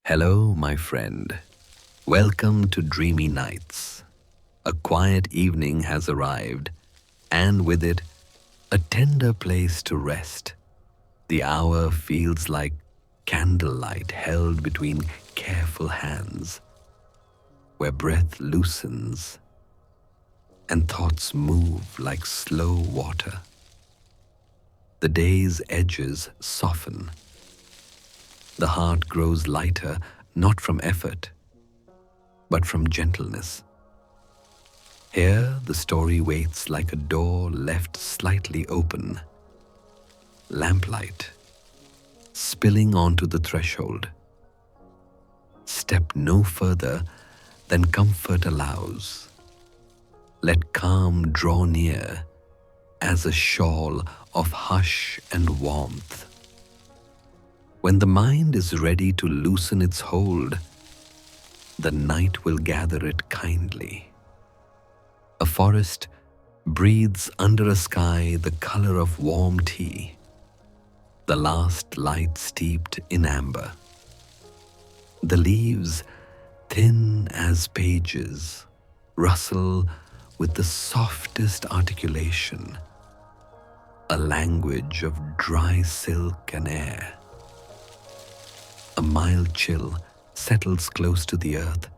Hello, my friend. Welcome to Dreamy Nights. A quiet evening has arrived, and with it, a tender place to rest. The hour feels like candlelight held between careful hands, where breath loosens and thoughts move like slow water. The day's edges soften. The heart grows lighter, not from effort, but from gentleness. Here, the story waits like a door left slightly open, lamplight spilling onto the threshold. Step no further than comfort allows. Let calm draw near as a shawl of hush and warmth. When the mind is ready to loosen its hold, the night will gather it kindly. A forest breathes under a sky the color of warm tea, the last light steeped in amber. The leaves, thin as pages, rustle with the softest articulation, a language of dry silk and air. A mild chill settles close to the earth,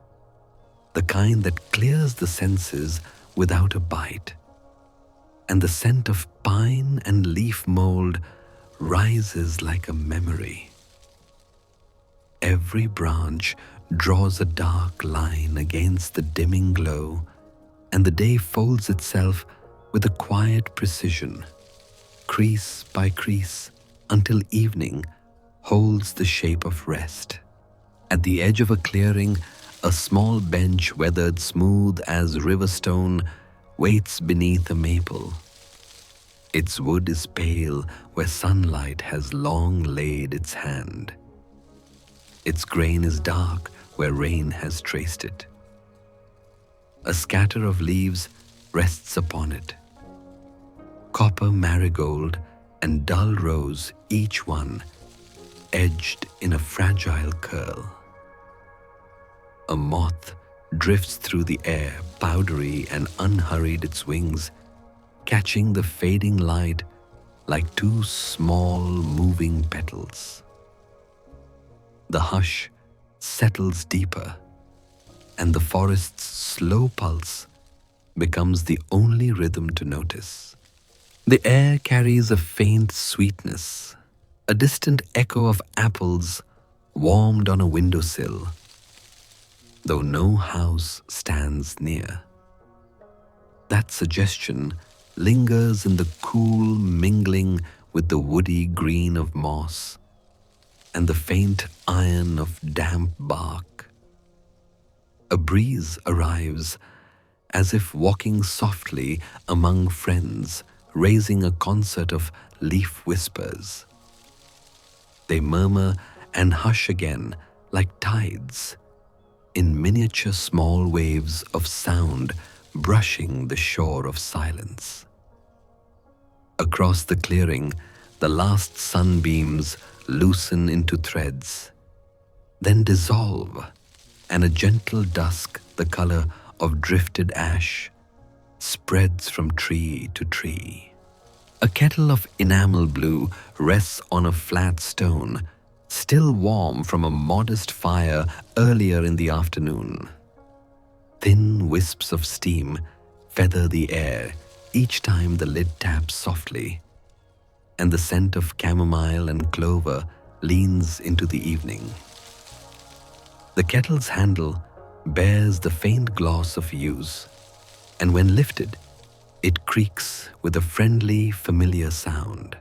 the kind that clears the senses without a bite, and the scent of pine and leaf mold rises like a memory. Every branch draws a dark line against the dimming glow, and the day folds itself with a quiet precision, crease by crease, until evening holds the shape of rest. At the edge of a clearing, a small bench weathered smooth as river stone waits beneath a maple. Its wood is pale where sunlight has long laid its hand. Its grain is dark where rain has traced it. A scatter of leaves rests upon it. Copper marigold and dull rose, each one edged in a fragile curl. A moth drifts through the air, powdery and unhurried its wings, catching the fading light like two small moving petals. The hush settles deeper, and the forest's slow pulse becomes the only rhythm to notice. The air carries a faint sweetness, a distant echo of apples warmed on a windowsill, though no house stands near. That suggestion lingers in the cool mingling with the woody green of moss and the faint iron of damp bark. A breeze arrives as if walking softly among friends, raising a concert of leaf whispers. They murmur and hush again like tides, in miniature small waves of sound brushing the shore of silence. Across the clearing, the last sunbeams loosen into threads, then dissolve, and a gentle dusk, the color of drifted ash, spreads from tree to tree. A kettle of enamel blue rests on a flat stone, still warm from a modest fire earlier in the afternoon. Thin wisps of steam feather the air each time the lid taps softly, and the scent of chamomile and clover leans into the evening. The kettle's handle bears the faint gloss of use, and when lifted, it creaks with a friendly, familiar sound.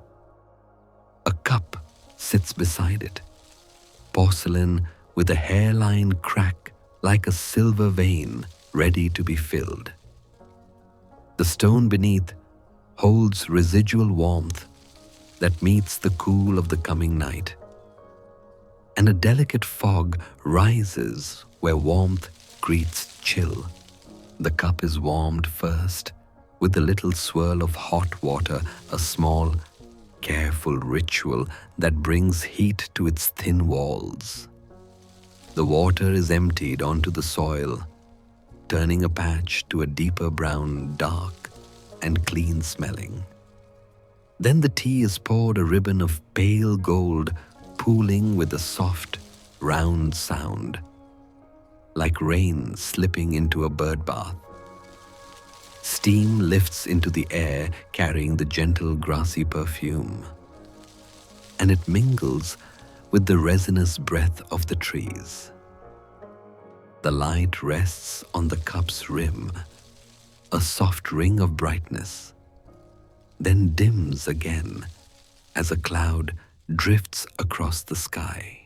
A cup sits beside it, porcelain with a hairline crack like a silver vein ready to be filled. The stone beneath holds residual warmth that meets the cool of the coming night, and a delicate fog rises where warmth greets chill. The cup is warmed first with a little swirl of hot water, a small, careful ritual that brings heat to its thin walls. The water is emptied onto the soil, turning a patch to a deeper brown, dark and clean smelling. Then the tea is poured a ribbon of pale gold, pooling with a soft, round sound, like rain slipping into a bird bath. Steam lifts into the air, carrying the gentle grassy perfume, and it mingles with the resinous breath of the trees. The light rests on the cup's rim, a soft ring of brightness, then dims again as a cloud drifts across the sky.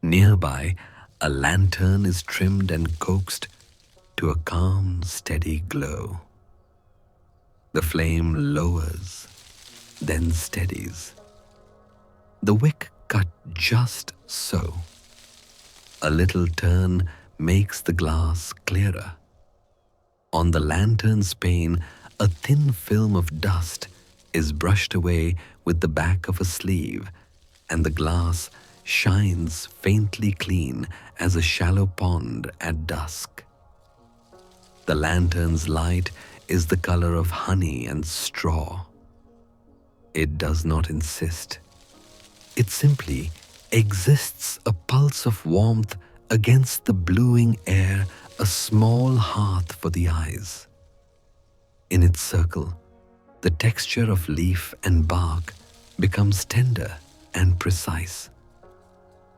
Nearby, a lantern is trimmed and coaxed to a calm, steady glow. The flame lowers, then steadies. The wick cut just so. A little turn makes the glass clearer. On the lantern's pane, a thin film of dust is brushed away with the back of a sleeve, and the glass shines faintly clean as a shallow pond at dusk. The lantern's light is the color of honey and straw. It does not insist. It simply exists, a pulse of warmth against the bluing air, a small hearth for the eyes. In its circle, the texture of leaf and bark becomes tender and precise.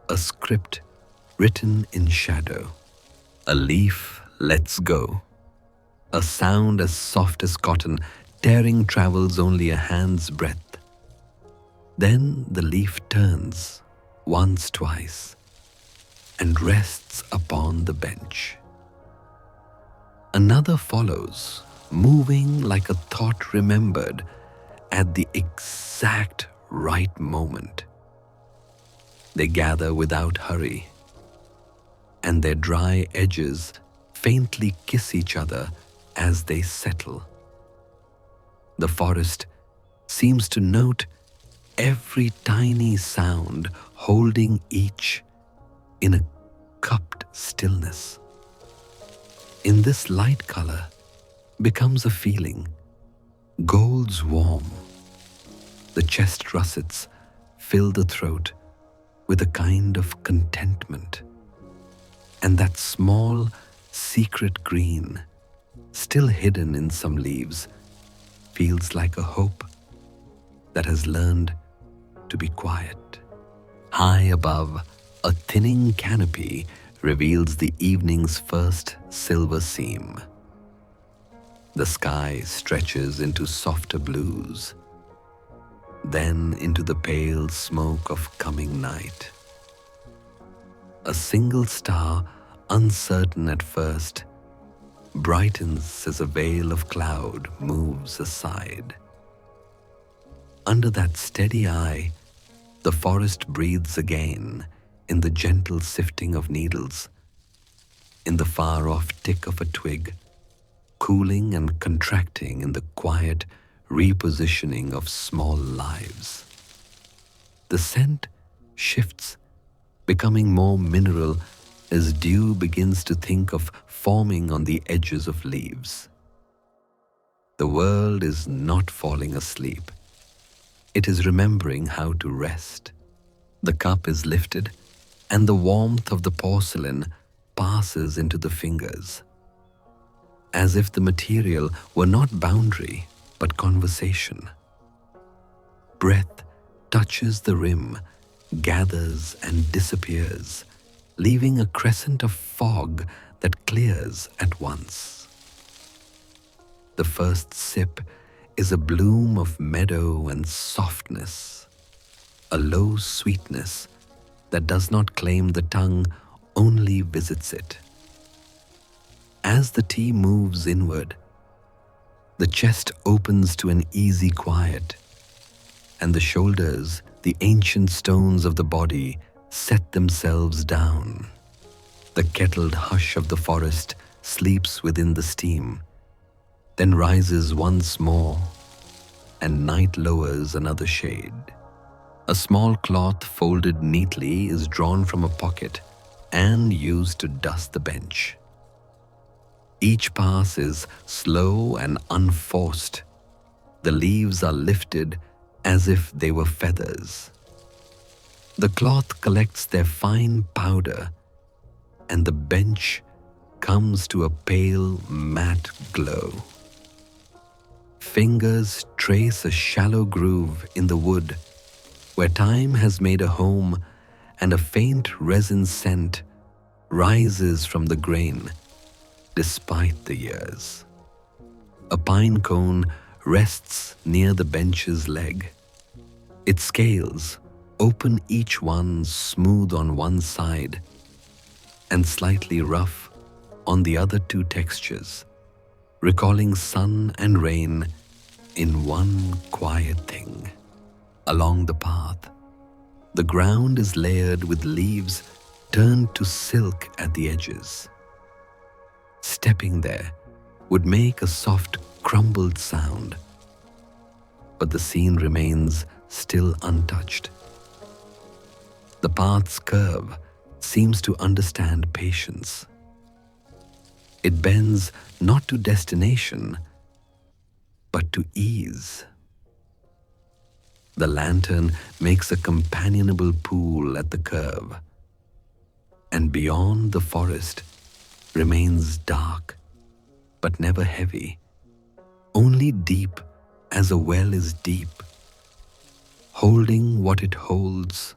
A script written in shadow. A leaf lets go. A sound as soft as cotton, tearing travels only a hand's breadth. Then the leaf turns, once, twice, and rests upon the bench. Another follows, moving like a thought remembered at the exact right moment. They gather without hurry, and their dry edges faintly kiss each other as they settle. The forest seems to note every tiny sound, holding each in a cupped stillness. In this light color becomes a feeling. Gold's warm. The chest russets fill the throat with a kind of contentment. And that small, secret green, still hidden in some leaves, feels like a hope that has learned to be quiet. High above, a thinning canopy reveals the evening's first silver seam. The sky stretches into softer blues, then into the pale smoke of coming night. A single star, uncertain at first, brightens as a veil of cloud moves aside. Under that steady eye, the forest breathes again in the gentle sifting of needles, in the far-off tick of a twig, cooling and contracting in the quiet repositioning of small lives. The scent shifts, becoming more mineral as dew begins to think of forming on the edges of leaves. The world is not falling asleep. It is remembering how to rest. The cup is lifted, and the warmth of the porcelain passes into the fingers, as if the material were not boundary, but conversation. Breath touches the rim, gathers and disappears, leaving a crescent of fog that clears at once. The first sip is a bloom of meadow and softness, a low sweetness that does not claim the tongue, only visits it. As the tea moves inward, the chest opens to an easy quiet, and the shoulders, the ancient stones of the body, set themselves down. The kettled hush of the forest sleeps within the steam, then rises once more, and night lowers another shade. A small cloth folded neatly is drawn from a pocket, and used to dust the bench. Each pass is slow and unforced. The leaves are lifted as if they were feathers. The cloth collects their fine powder, and the bench comes to a pale, matte glow. Fingers trace a shallow groove in the wood where time has made a home, and a faint resin scent rises from the grain despite the years. A pine cone rests near the bench's leg. Its scales open, each one smooth on one side and slightly rough on the other two textures, recalling sun and rain in one quiet thing. Along the path, the ground is layered with leaves turned to silk at the edges. Stepping there would make a soft crumbled sound, but the scene remains still untouched. The path's curve seems to understand patience. It bends not to destination, but to ease. The lantern makes a companionable pool at the curve, and beyond the forest remains dark, but never heavy, only deep as a well is deep, holding what it holds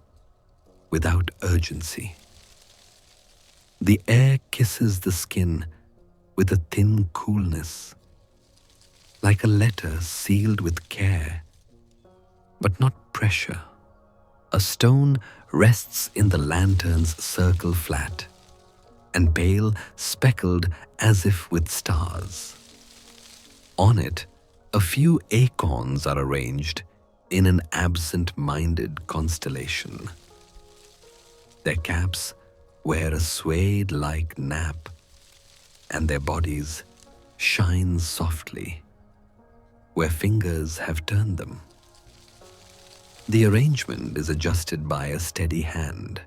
without urgency. The air kisses the skin with a thin coolness, like a letter sealed with care, but not pressure. A stone rests in the lantern's circle flat, and pale, speckled as if with stars. On it, a few acorns are arranged in an absent-minded constellation. Their caps wear a suede-like nap, and their bodies shine softly where fingers have turned them. The arrangement is adjusted by a steady hand.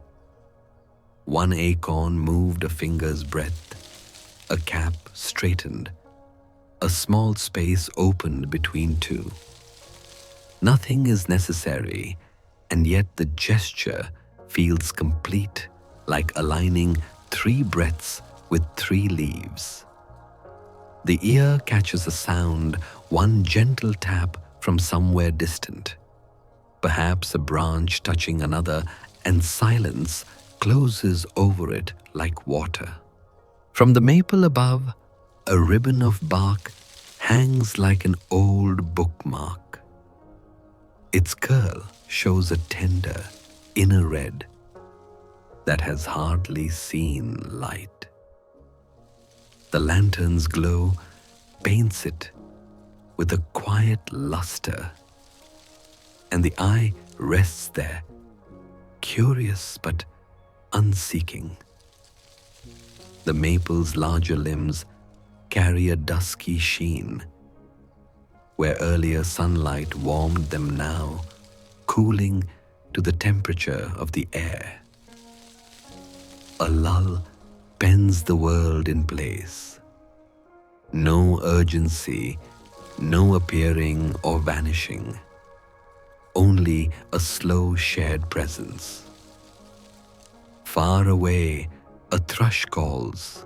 One acorn moved a finger's breadth, a cap straightened, a small space opened between two. Nothing is necessary, and yet the gesture feels complete, like aligning 3 breaths with 3 leaves. The ear catches a sound, one gentle tap from somewhere distant, perhaps a branch touching another, and silence closes over it like water. From the maple above, a ribbon of bark hangs like an old bookmark. Its curl shows a tender inner red that has hardly seen light. The lantern's glow paints it with a quiet luster, and the eye rests there, curious but unseeking. The maple's larger limbs carry a dusky sheen. Where earlier sunlight warmed them, now cooling to the temperature of the air. A lull bends the world in place. No urgency, no appearing or vanishing, only a slow shared presence. Far away, a thrush calls,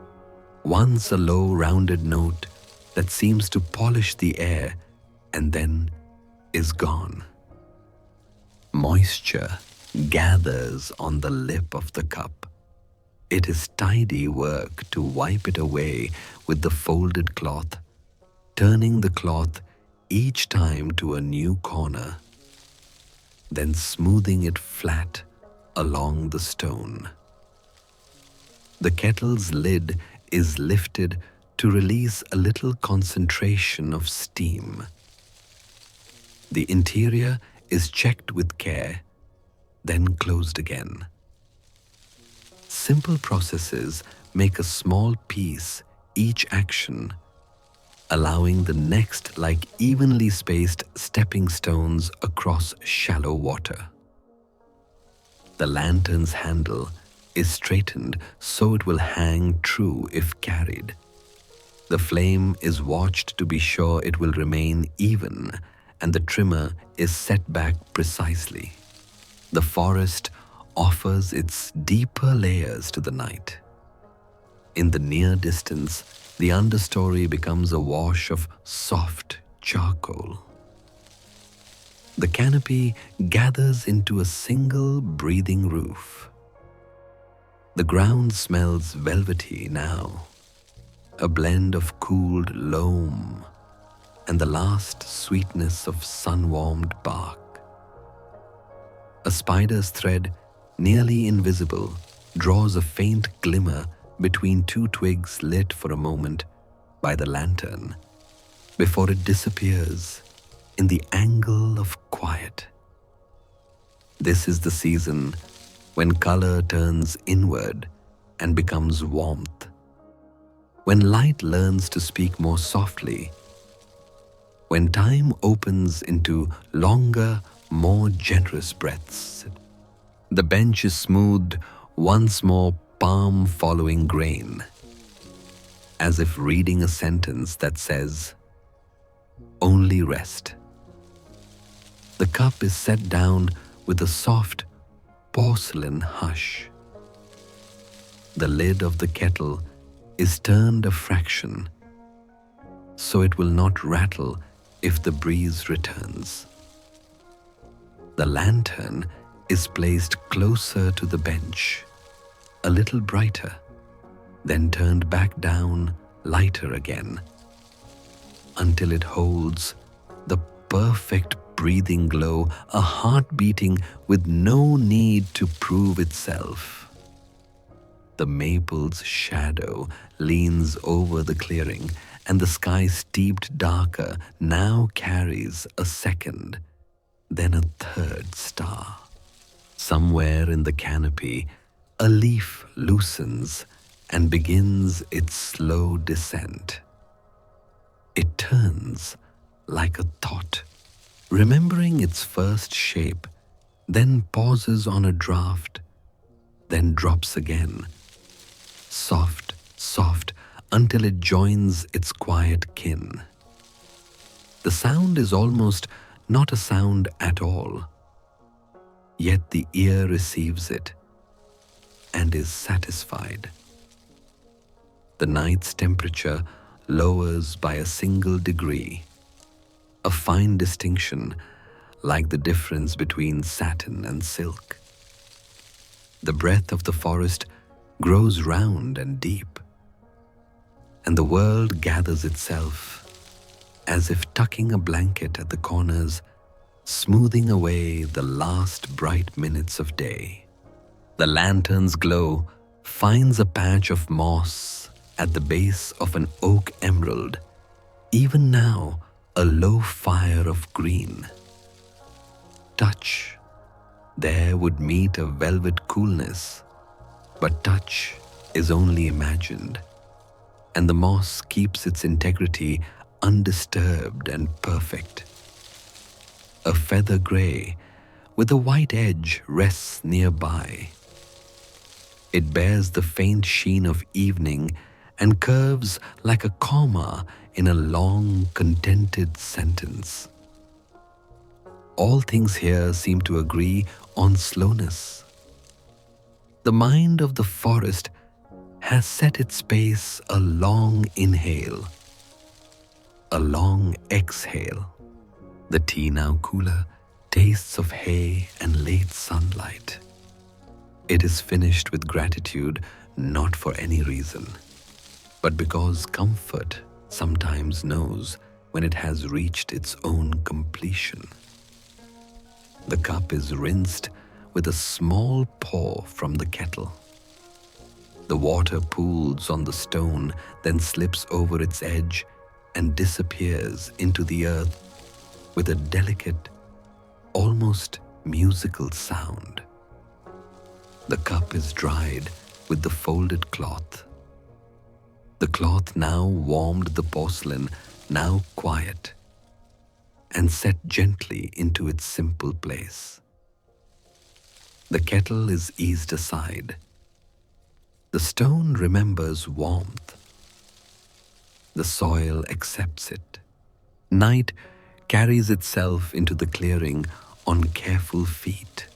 once a low rounded note that seems to polish the air and then is gone. Moisture gathers on the lip of the cup. It is tidy work to wipe it away with the folded cloth, turning the cloth each time to a new corner, then smoothing it flat along the stone. The kettle's lid is lifted to release a little concentration of steam. The interior is checked with care, then closed again. Simple processes make a small piece each action, allowing the next like evenly spaced stepping stones across shallow water. The lantern's handle is straightened so it will hang true if carried. The flame is watched to be sure it will remain even, and the trimmer is set back precisely. The forest offers its deeper layers to the night. In the near distance, the understory becomes a wash of soft charcoal. The canopy gathers into a single breathing roof. The ground smells velvety now, a blend of cooled loam and the last sweetness of sun-warmed bark. A spider's thread, nearly invisible, draws a faint glimmer between two twigs lit for a moment by the lantern before it disappears in the angle of quiet. This is the season when color turns inward and becomes warmth, when light learns to speak more softly, when time opens into longer, more generous breaths. The bench is smoothed once more, palm following grain, as if reading a sentence that says, "Only rest." The cup is set down with a soft porcelain hush. The lid of the kettle is turned a fraction, so it will not rattle if the breeze returns. The lantern is placed closer to the bench, a little brighter, then turned back down lighter again, until it holds the perfect breathing glow, a heart beating with no need to prove itself. The maple's shadow leans over the clearing, and the sky steeped darker now carries a second, then a third star. Somewhere in the canopy, a leaf loosens and begins its slow descent. It turns like a thought, remembering its first shape, then pauses on a draft, then drops again, soft, soft, until it joins its quiet kin. The sound is almost not a sound at all, yet the ear receives it and is satisfied. The night's temperature lowers by a single degree, a fine distinction like the difference between satin and silk. The breath of the forest grows round and deep, and the world gathers itself as if tucking a blanket at the corners, smoothing away the last bright minutes of day. The lantern's glow finds a patch of moss at the base of an oak emerald, even now a low fire of green. Touch there would meet a velvet coolness, but touch is only imagined, and the moss keeps its integrity undisturbed and perfect. A feather gray with a white edge rests nearby. It bears the faint sheen of evening and curves like a comma in a long, contented sentence. All things here seem to agree on slowness. The mind of the forest has set its pace a long inhale, a long exhale. The tea now cooler tastes of hay and late sunlight. It is finished with gratitude, not for any reason, but because comfort sometimes knows when it has reached its own completion. The cup is rinsed with a small pour from the kettle. The water pools on the stone, then slips over its edge and disappears into the earth with a delicate, almost musical sound. The cup is dried with the folded cloth. The cloth now warmed the porcelain, now quiet, and set gently into its simple place. The kettle is eased aside, The stone remembers warmth. The soil accepts it. Night carries itself into the clearing on careful feet.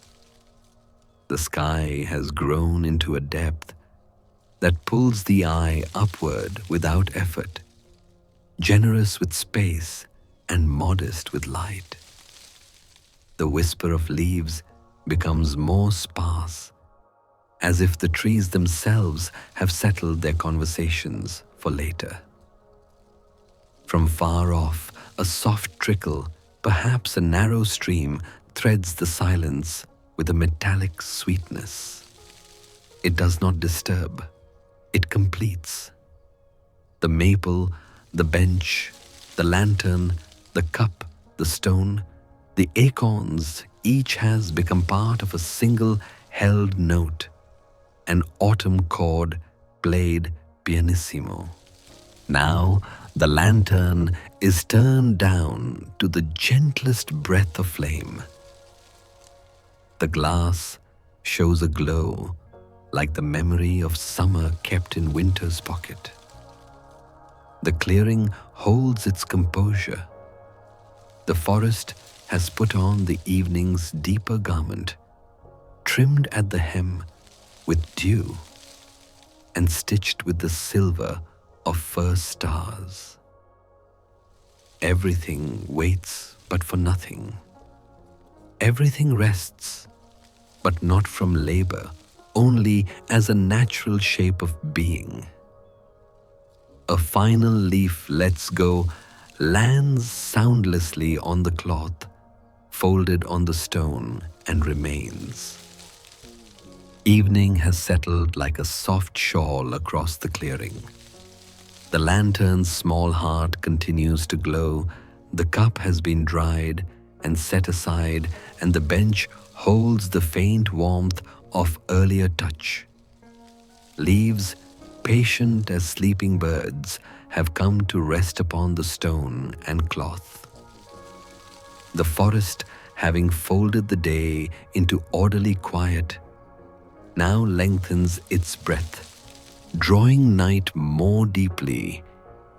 The sky has grown into a depth that pulls the eye upward without effort, generous with space and modest with light. The whisper of leaves becomes more sparse, as if the trees themselves have settled their conversations for later. From far off, a soft trickle, perhaps a narrow stream, threads the silence with a metallic sweetness. It does not disturb, it completes. The maple, the bench, the lantern, the cup, the stone, the acorns, each has become part of a single held note, an autumn chord played pianissimo. Now the lantern is turned down to the gentlest breath of flame. The glass shows a glow like the memory of summer kept in winter's pocket. The clearing holds its composure. The forest has put on the evening's deeper garment, trimmed at the hem with dew and stitched with the silver of first stars. Everything waits but for nothing. Everything rests, but not from labor, only as a natural shape of being. A final leaf lets go, lands soundlessly on the cloth, folded on the stone, and remains. Evening has settled like a soft shawl across the clearing. The lantern's small heart continues to glow, the cup has been dried and set aside, and the bench holds the faint warmth of earlier touch. Leaves, patient as sleeping birds, have come to rest upon the stone and cloth. The forest, having folded the day into orderly quiet, now lengthens its breath, drawing night more deeply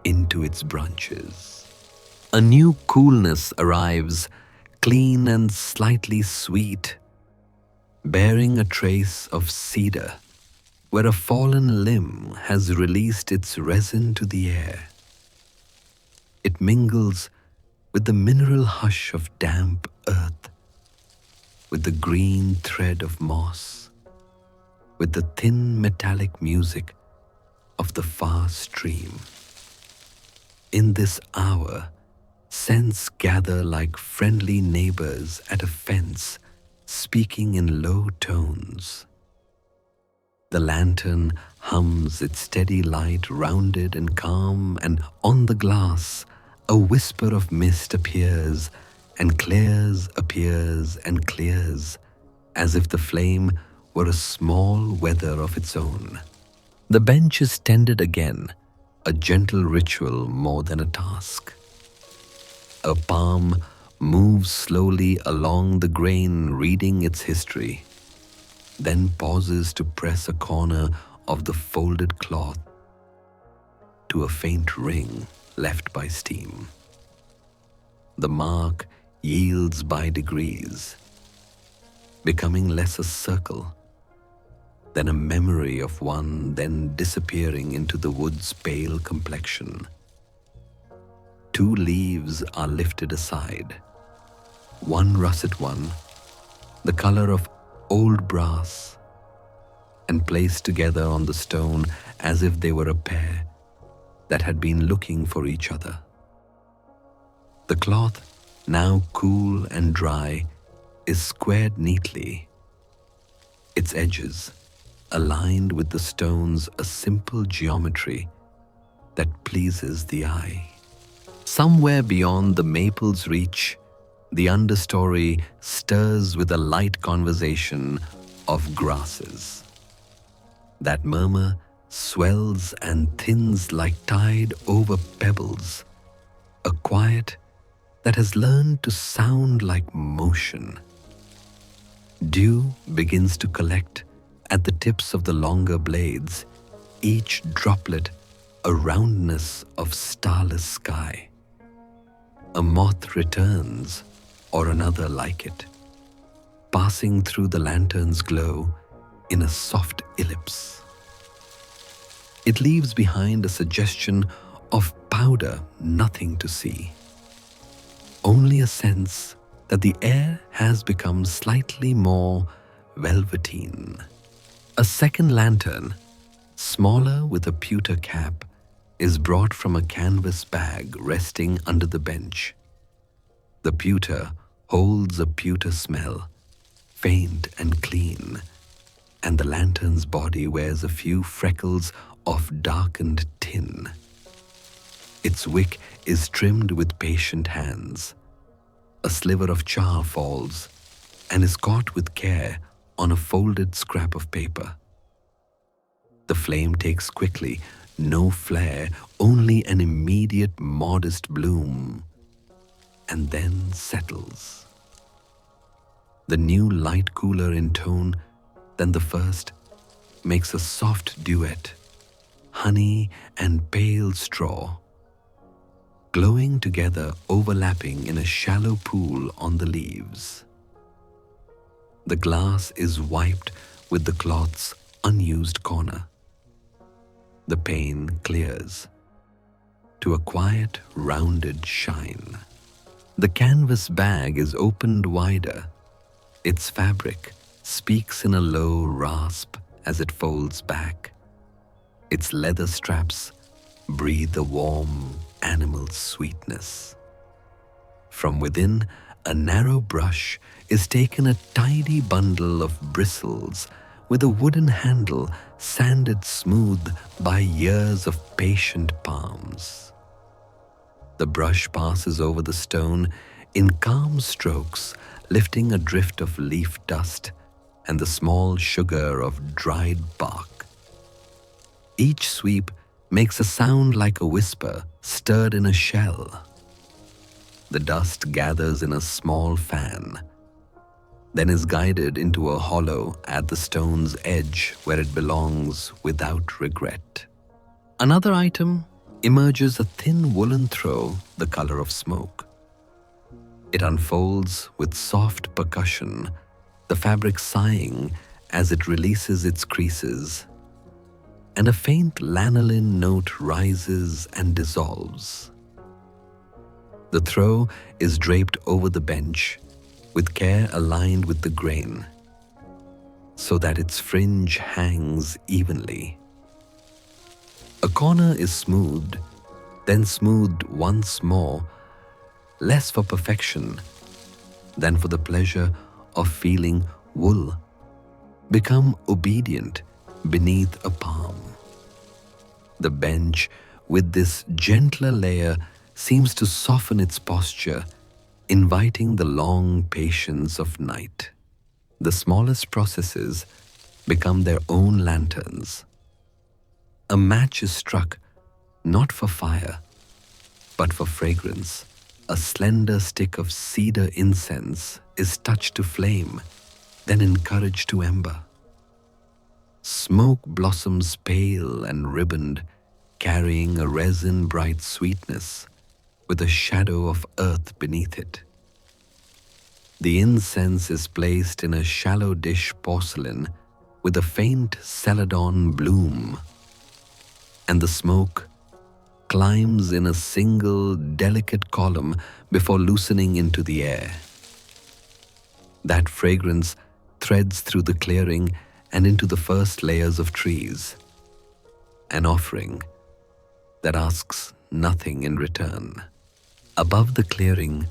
into its branches. A new coolness arrives, clean and slightly sweet, bearing a trace of cedar, where a fallen limb has released its resin to the air. It mingles with the mineral hush of damp earth, with the green thread of moss, with the thin metallic music of the far stream. In this hour, scents gather like friendly neighbors at a fence, speaking in low tones. The lantern hums its steady light, rounded and calm, and on the glass a whisper of mist appears and clears, appears and clears, as if the flame were a small weather of its own. The bench is tended again, a gentle ritual more than a task. A palm moves slowly along the grain, reading its history, then pauses to press a corner of the folded cloth to a faint ring left by steam. The mark yields by degrees, becoming less a circle than a memory of one, then disappearing into the wood's pale complexion. 2 leaves are lifted aside, one russet one, the color of old brass, and placed together on the stone as if they were a pair that had been looking for each other. The cloth, now cool and dry, is squared neatly, its edges aligned with the stones, a simple geometry that pleases the eye. Somewhere beyond the maple's reach, the understory stirs with a light conversation of grasses. That murmur swells and thins like tide over pebbles, a quiet that has learned to sound like motion. Dew begins to collect At the tips of the longer blades, each droplet a roundness of starless sky. A moth returns, or another like it, passing through the lantern's glow in a soft ellipse. It leaves behind a suggestion of powder nothing to see, only a sense that the air has become slightly more velveteen. A second lantern, smaller with a pewter cap, is brought from a canvas bag resting under the bench. The pewter holds a pewter smell, faint and clean, and the lantern's body wears a few freckles of darkened tin. Its wick is trimmed with patient hands. A sliver of char falls and is caught with care on a folded scrap of paper. The flame takes quickly, no flare, only an immediate modest bloom, and then settles. The new light, cooler in tone than the first, makes a soft duet, honey and pale straw, glowing together, overlapping in a shallow pool on the leaves. The glass is wiped with the cloth's unused corner. The pane clears to a quiet, rounded shine. The canvas bag is opened wider. Its fabric speaks in a low rasp as it folds back. Its leather straps breathe a warm animal sweetness. From within, a narrow brush is taken, a tidy bundle of bristles with a wooden handle sanded smooth by years of patient palms. The brush passes over the stone in calm strokes, lifting a drift of leaf dust and the small sugar of dried bark. Each sweep makes a sound like a whisper stirred in a shell. The dust gathers in a small fan, then is guided into a hollow at the stone's edge where it belongs without regret. Another item emerges, a thin woolen throw the color of smoke. It unfolds with soft percussion, the fabric sighing as it releases its creases, and a faint lanolin note rises and dissolves. The throw is draped over the bench, with care aligned with the grain, so that its fringe hangs evenly. A corner is smoothed, then smoothed once more, less for perfection than for the pleasure of feeling wool become obedient beneath a palm. The bench, with this gentler layer, seems to soften its posture, inviting the long patience of night. The smallest processes become their own lanterns. A match is struck, not for fire, but for fragrance. A slender stick of cedar incense is touched to flame, then encouraged to ember. Smoke blossoms pale and ribboned, carrying a resin-bright sweetness, with a shadow of earth beneath it. The incense is placed in a shallow dish porcelain with a faint celadon bloom, and the smoke climbs in a single delicate column before loosening into the air. That fragrance threads through the clearing and into the first layers of trees, an offering that asks nothing in return. Above the clearing,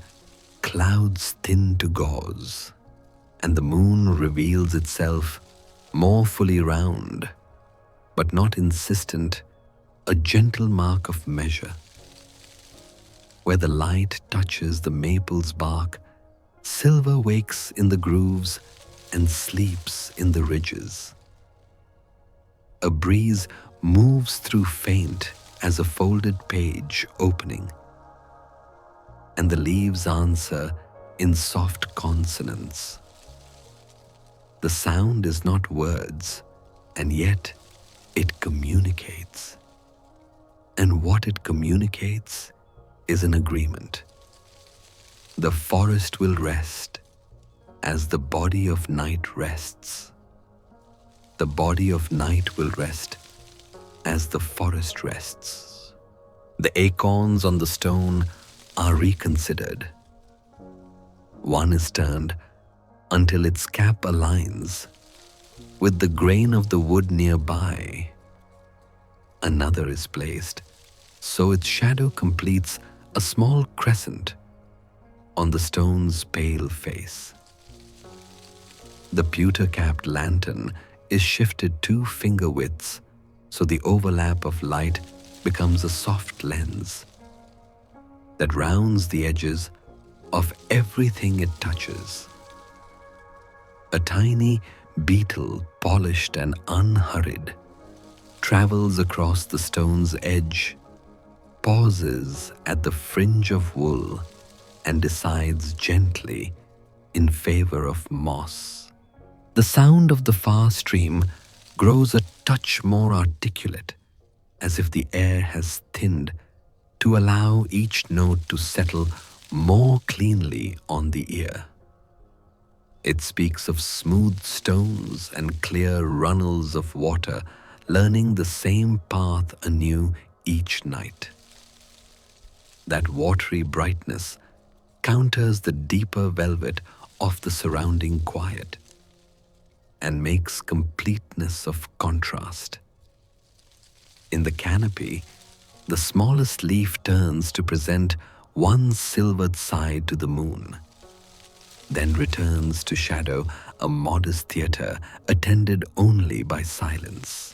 clouds thin to gauze, and the moon reveals itself more fully round, but not insistent, a gentle mark of measure. Where the light touches the maple's bark, silver wakes in the grooves and sleeps in the ridges. A breeze moves through faint as a folded page opening, and the leaves answer in soft consonants. The sound is not words, and yet it communicates. And what it communicates is an agreement. The forest will rest as the body of night rests. The body of night will rest as the forest rests. The acorns on the stone are reconsidered. One is turned until its cap aligns with the grain of the wood nearby. Another is placed so its shadow completes a small crescent on the stone's pale face. The pewter-capped lantern is shifted 2 finger widths so the overlap of light becomes a soft lens that rounds the edges of everything it touches. A tiny beetle, polished and unhurried, travels across the stone's edge, pauses at the fringe of wool, and decides gently in favor of moss. The sound of the far stream grows a touch more articulate, as if the air has thinned to allow each note to settle more cleanly on the ear. It speaks of smooth stones and clear runnels of water learning the same path anew each night. That watery brightness counters the deeper velvet of the surrounding quiet and makes completeness of contrast. In the canopy, the smallest leaf turns to present one silvered side to the moon, then returns to shadow a modest theater attended only by silence.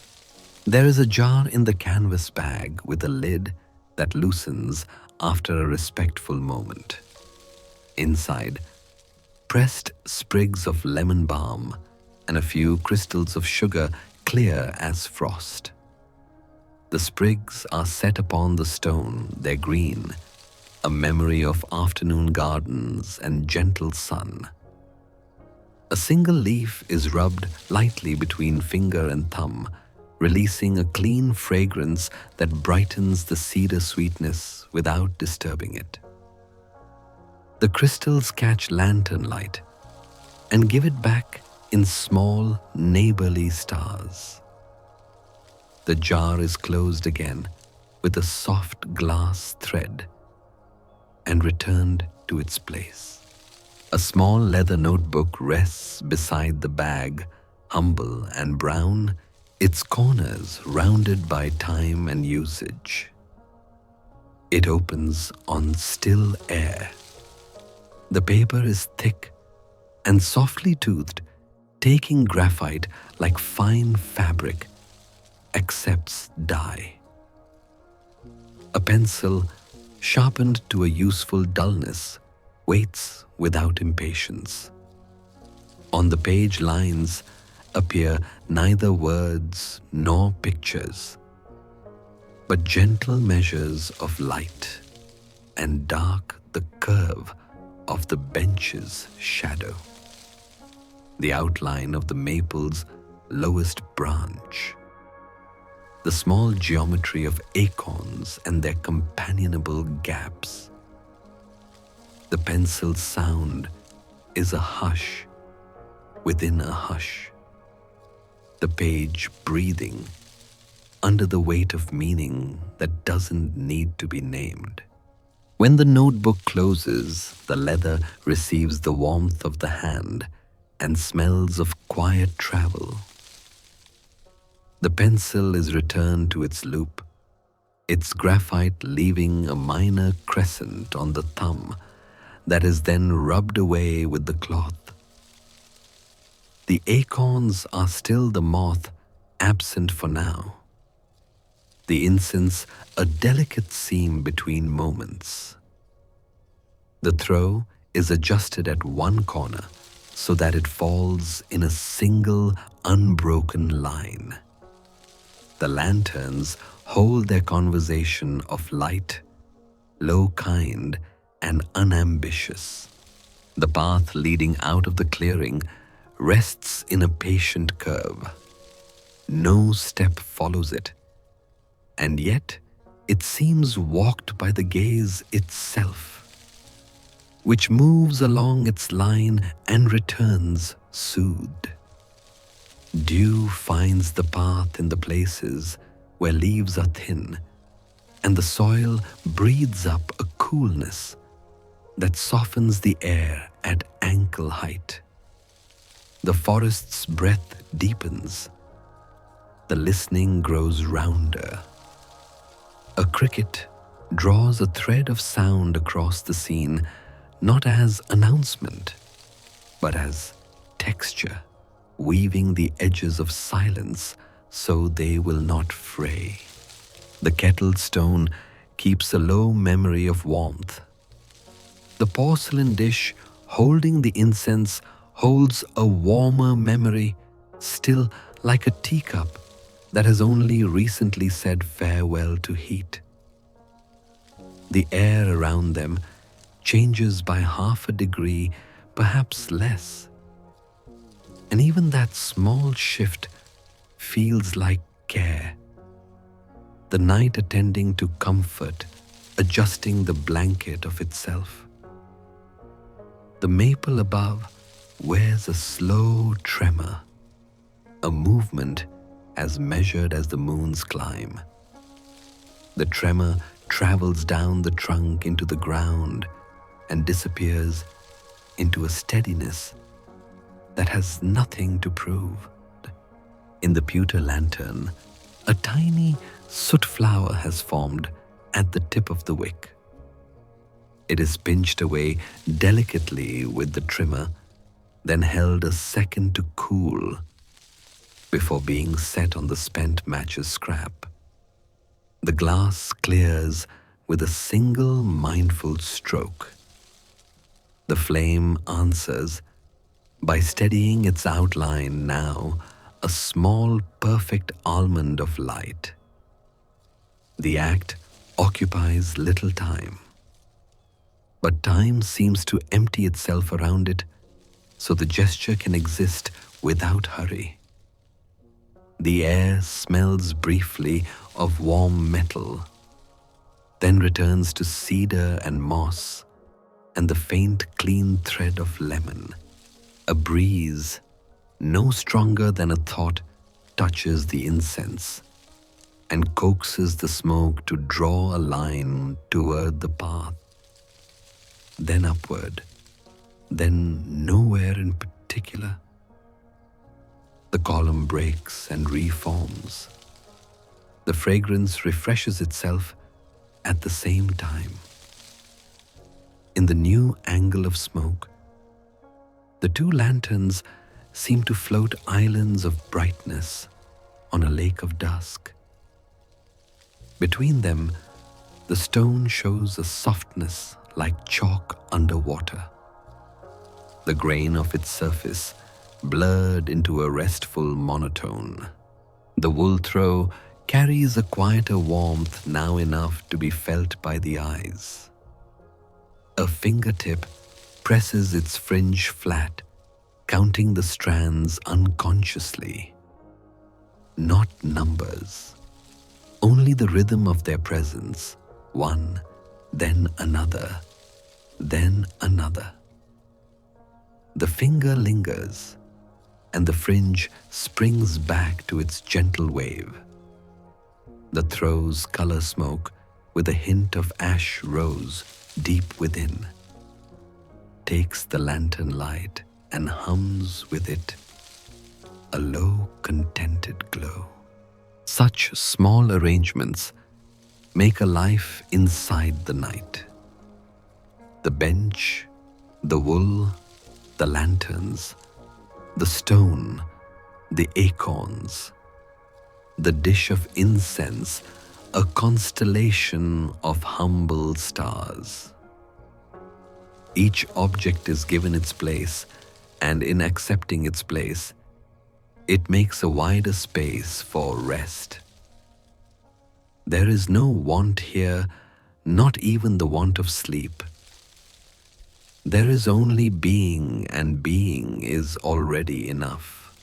There is a jar in the canvas bag with a lid that loosens after a respectful moment. Inside, pressed sprigs of lemon balm and a few crystals of sugar clear as frost. The sprigs are set upon the stone, their green, a memory of afternoon gardens and gentle sun. A single leaf is rubbed lightly between finger and thumb, releasing a clean fragrance that brightens the cedar sweetness without disturbing it. The crystals catch lantern light and give it back in small, neighborly stars. The jar is closed again with a soft glass thread and returned to its place. A small leather notebook rests beside the bag, humble and brown, its corners rounded by time and usage. It opens on still air. The paper is thick and softly toothed, taking graphite like fine fabric, accepts dye. A pencil, sharpened to a useful dullness, waits without impatience. On the page lines appear neither words nor pictures, but gentle measures of light, and dark the curve of the bench's shadow, the outline of the maple's lowest branch, the small geometry of acorns and their companionable gaps. The pencil's sound is a hush within a hush, the page breathing under the weight of meaning that doesn't need to be named. When the notebook closes, the leather receives the warmth of the hand and smells of quiet travel. The pencil is returned to its loop, its graphite leaving a minor crescent on the thumb that is then rubbed away with the cloth. The acorns are still the moth, absent for now. The incense a delicate seam between moments. The throw is adjusted at one corner so that it falls in a single unbroken line. The lanterns hold their conversation of light, low-kind, and unambitious. The path leading out of the clearing rests in a patient curve. No step follows it, and yet it seems walked by the gaze itself, which moves along its line and returns soothed. Dew finds the path in the places where leaves are thin, and the soil breathes up a coolness that softens the air at ankle height. The forest's breath deepens. The listening grows rounder. A cricket draws a thread of sound across the scene, not as announcement, but as texture, weaving the edges of silence so they will not fray. The kettle stone keeps a low memory of warmth. The porcelain dish holding the incense holds a warmer memory, still like a teacup that has only recently said farewell to heat. The air around them changes by half a degree, perhaps less. And even that small shift feels like care. The night attending to comfort, adjusting the blanket of itself. The maple above wears a slow tremor, a movement as measured as the moon's climb. The tremor travels down the trunk into the ground and disappears into a steadiness that has nothing to prove. In the pewter lantern, a tiny soot flower has formed at the tip of the wick. It is pinched away delicately with the trimmer, then held a second to cool before being set on the spent match's scrap. The glass clears with a single mindful stroke. The flame answers by steadying its outline, now a small perfect almond of light. The act occupies little time, but time seems to empty itself around it so the gesture can exist without hurry. The air smells briefly of warm metal, then returns to cedar and moss and the faint clean thread of lemon. A breeze, no stronger than a thought, touches the incense and coaxes the smoke to draw a line toward the path, then upward, then nowhere in particular. The column breaks and reforms. The fragrance refreshes itself at the same time. In the new angle of smoke, the two lanterns seem to float islands of brightness on a lake of dusk. Between them, the stone shows a softness like chalk underwater. The grain of its surface blurred into a restful monotone. The wool throw carries a quieter warmth now enough to be felt by the eyes. A fingertip presses its fringe flat, counting the strands unconsciously. Not numbers, only the rhythm of their presence, one, then another, then another. The finger lingers, and the fringe springs back to its gentle wave. The throws color smoke with a hint of ash rose deep within, takes the lantern light and hums with it a low, contented glow. Such small arrangements make a life inside the night. The bench, the wool, the lanterns, the stone, the acorns, the dish of incense, a constellation of humble stars. Each object is given its place, and in accepting its place, it makes a wider space for rest. There is no want here, not even the want of sleep. There is only being, and being is already enough.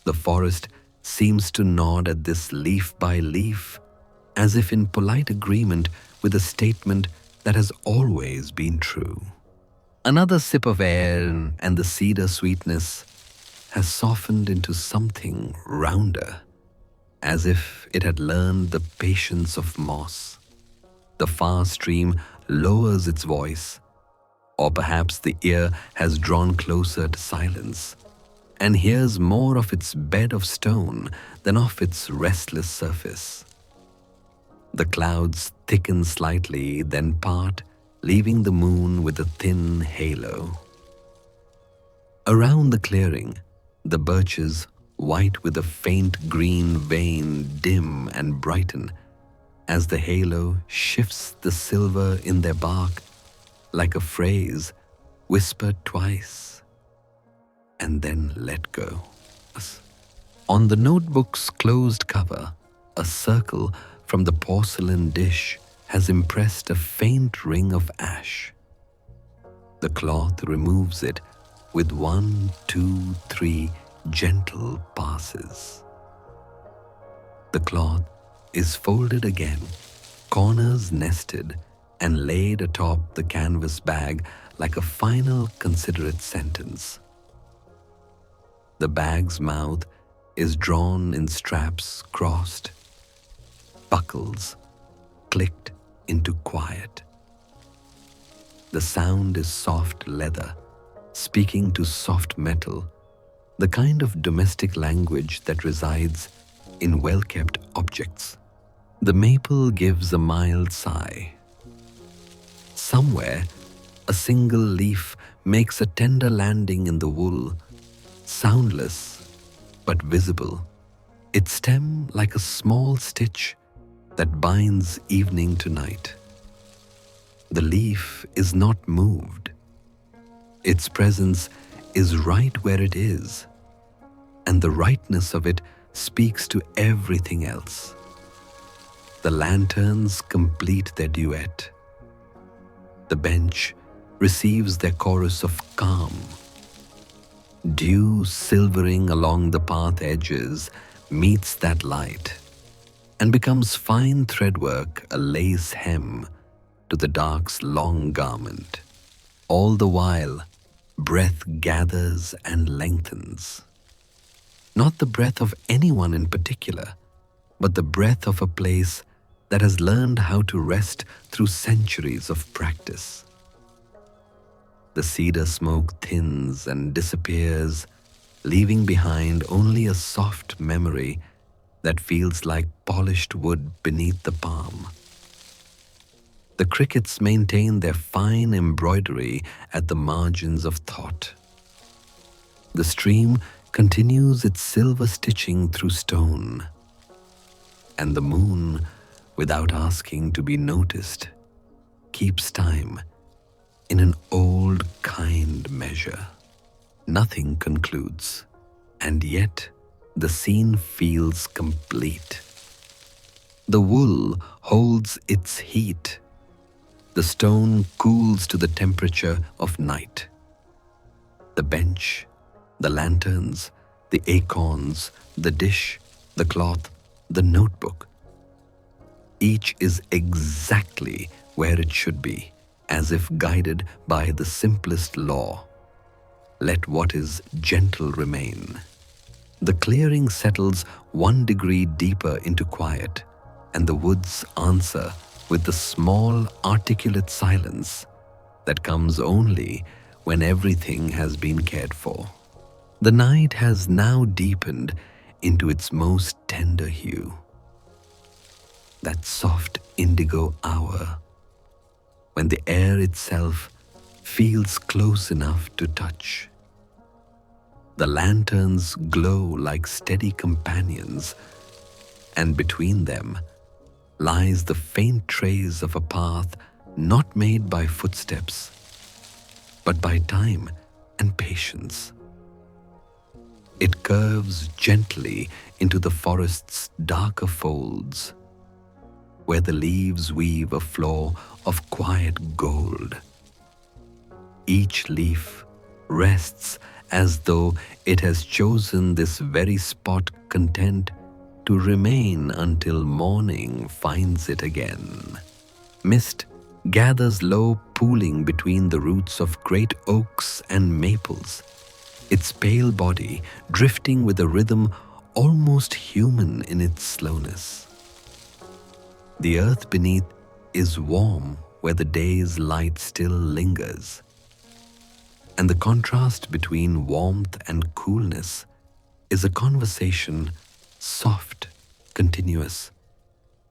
The forest seems to nod at this leaf by leaf, as if in polite agreement with a statement that has always been true. Another sip of air, and the cedar sweetness has softened into something rounder, as if it had learned the patience of moss. The far stream lowers its voice, or perhaps the ear has drawn closer to silence and hears more of its bed of stone than of its restless surface. The clouds thicken slightly, then part, leaving the moon with a thin halo. Around the clearing, the birches, white with a faint green vein, dim and brighten as the halo shifts the silver in their bark like a phrase whispered twice and then let go. On the notebook's closed cover, a circle from the porcelain dish has impressed a faint ring of ash. The cloth removes it with 1, 2, 3 gentle passes. The cloth is folded again, corners nested, and laid atop the canvas bag like a final considerate sentence. The bag's mouth is drawn in straps crossed, buckles clicked into quiet. The sound is soft leather, speaking to soft metal, the kind of domestic language that resides in well-kept objects. The maple gives a mild sigh. Somewhere, a single leaf makes a tender landing in the wool, soundless but visible, its stem like a small stitch that binds evening to night. The leaf is not moved. Its presence is right where it is, and the rightness of it speaks to everything else. The lanterns complete their duet. The bench receives their chorus of calm. Dew silvering along the path edges meets that light and becomes fine threadwork, a lace hem to the dark's long garment. All the while, breath gathers and lengthens. Not the breath of anyone in particular, but the breath of a place that has learned how to rest through centuries of practice. The cedar smoke thins and disappears, leaving behind only a soft memory that feels like polished wood beneath the palm. The crickets maintain their fine embroidery at the margins of thought. The stream continues its silver stitching through stone, and the moon, without asking to be noticed, keeps time in an old kind measure. Nothing concludes, and yet the scene feels complete. The wool holds its heat. The stone cools to the temperature of night. The bench, the lanterns, the acorns, the dish, the cloth, the notebook. Each is exactly where it should be, as if guided by the simplest law. Let what is gentle remain. The clearing settles 1 degree deeper into quiet, and the woods answer with the small, articulate silence that comes only when everything has been cared for. The night has now deepened into its most tender hue. That soft indigo hour, when the air itself feels close enough to touch. The lanterns glow like steady companions, and between them lies the faint trace of a path not made by footsteps, but by time and patience. It curves gently into the forest's darker folds, where the leaves weave a floor of quiet gold. Each leaf rests as though it has chosen this very spot, content to remain until morning finds it again. Mist gathers low, pooling between the roots of great oaks and maples, its pale body drifting with a rhythm almost human in its slowness. The earth beneath is warm where the day's light still lingers, and the contrast between warmth and coolness is a conversation, soft, continuous,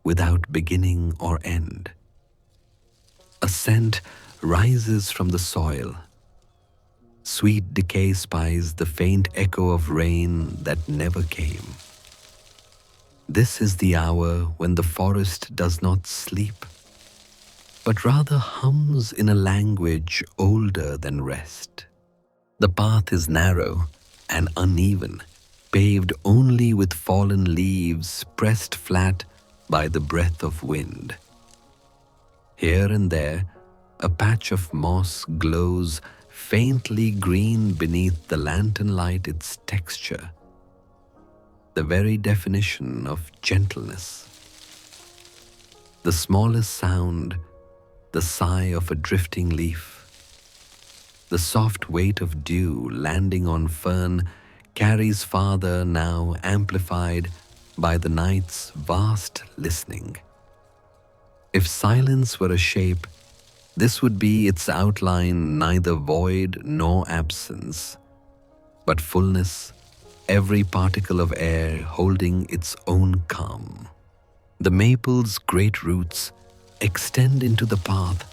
without beginning or end. A scent rises from the soil. Sweet decay spies the faint echo of rain that never came. This is the hour when the forest does not sleep, but rather hums in a language older than rest. The path is narrow and uneven, paved only with fallen leaves pressed flat by the breath of wind. Here and there, a patch of moss glows faintly green beneath the lantern light, its texture, the very definition of gentleness. The smallest sound, the sigh of a drifting leaf, the soft weight of dew landing on fern carries farther, now amplified by the night's vast listening. If silence were a shape, this would be its outline, neither void nor absence, but fullness, every particle of air holding its own calm. The maple's great roots extend into the path,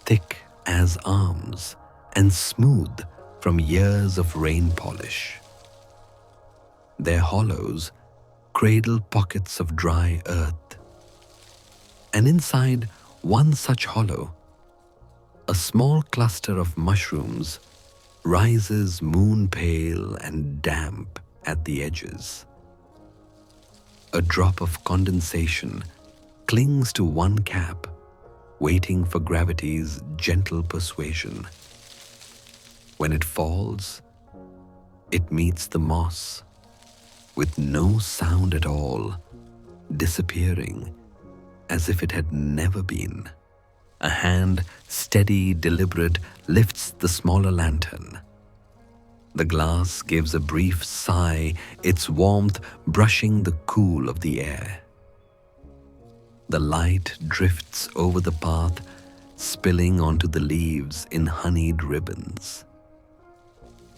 thick as arms and smooth from years of rain polish. Their hollows cradle pockets of dry earth, and inside one such hollow, a small cluster of mushrooms rises moon-pale and damp at the edges. A drop of condensation clings to one cap, waiting for gravity's gentle persuasion. When it falls, it meets the moss with no sound at all, disappearing as if it had never been. A hand, steady, deliberate, lifts the smaller lantern. The glass gives a brief sigh, its warmth brushing the cool of the air. The light drifts over the path, spilling onto the leaves in honeyed ribbons.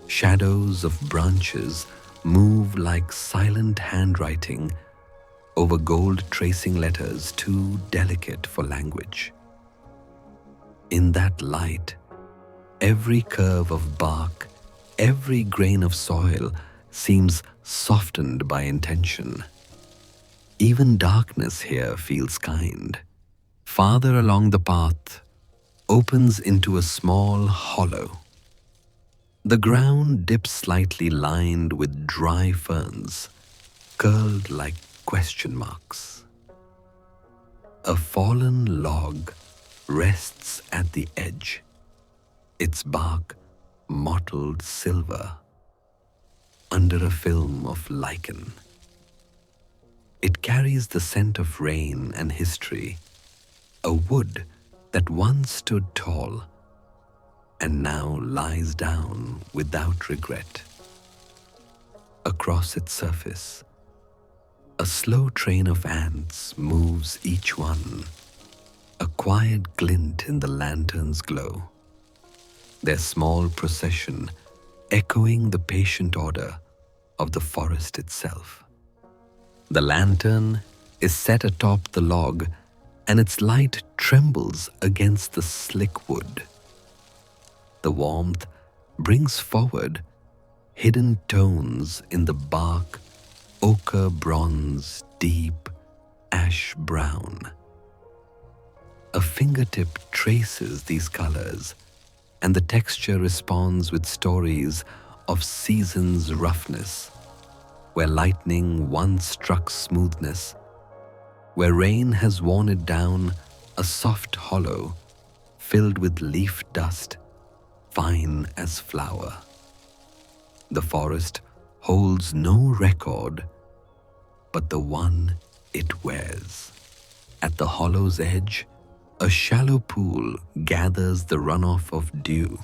Shadows of branches move like silent handwriting over gold tracing letters too delicate for language. In that light, every curve of bark, every grain of soil seems softened by intention. Even darkness here feels kind. Farther along the path opens into a small hollow. The ground dips slightly, lined with dry ferns, curled like question marks. A fallen log rests at the edge, its bark mottled silver under a film of lichen. It carries the scent of rain and history, a wood that once stood tall and now lies down without regret. Across its surface, a slow train of ants moves, each one a quiet glint in the lantern's glow, their small procession echoing the patient order of the forest itself. The lantern is set atop the log, and its light trembles against the slick wood. The warmth brings forward hidden tones in the bark, ochre bronze, deep ash brown. A fingertip traces these colors, and the texture responds with stories of season's roughness, where lightning once struck smoothness, where rain has worn it down, a soft hollow filled with leaf dust, fine as flour. The forest holds no record but the one it wears. At the hollow's edge, a shallow pool gathers the runoff of dew.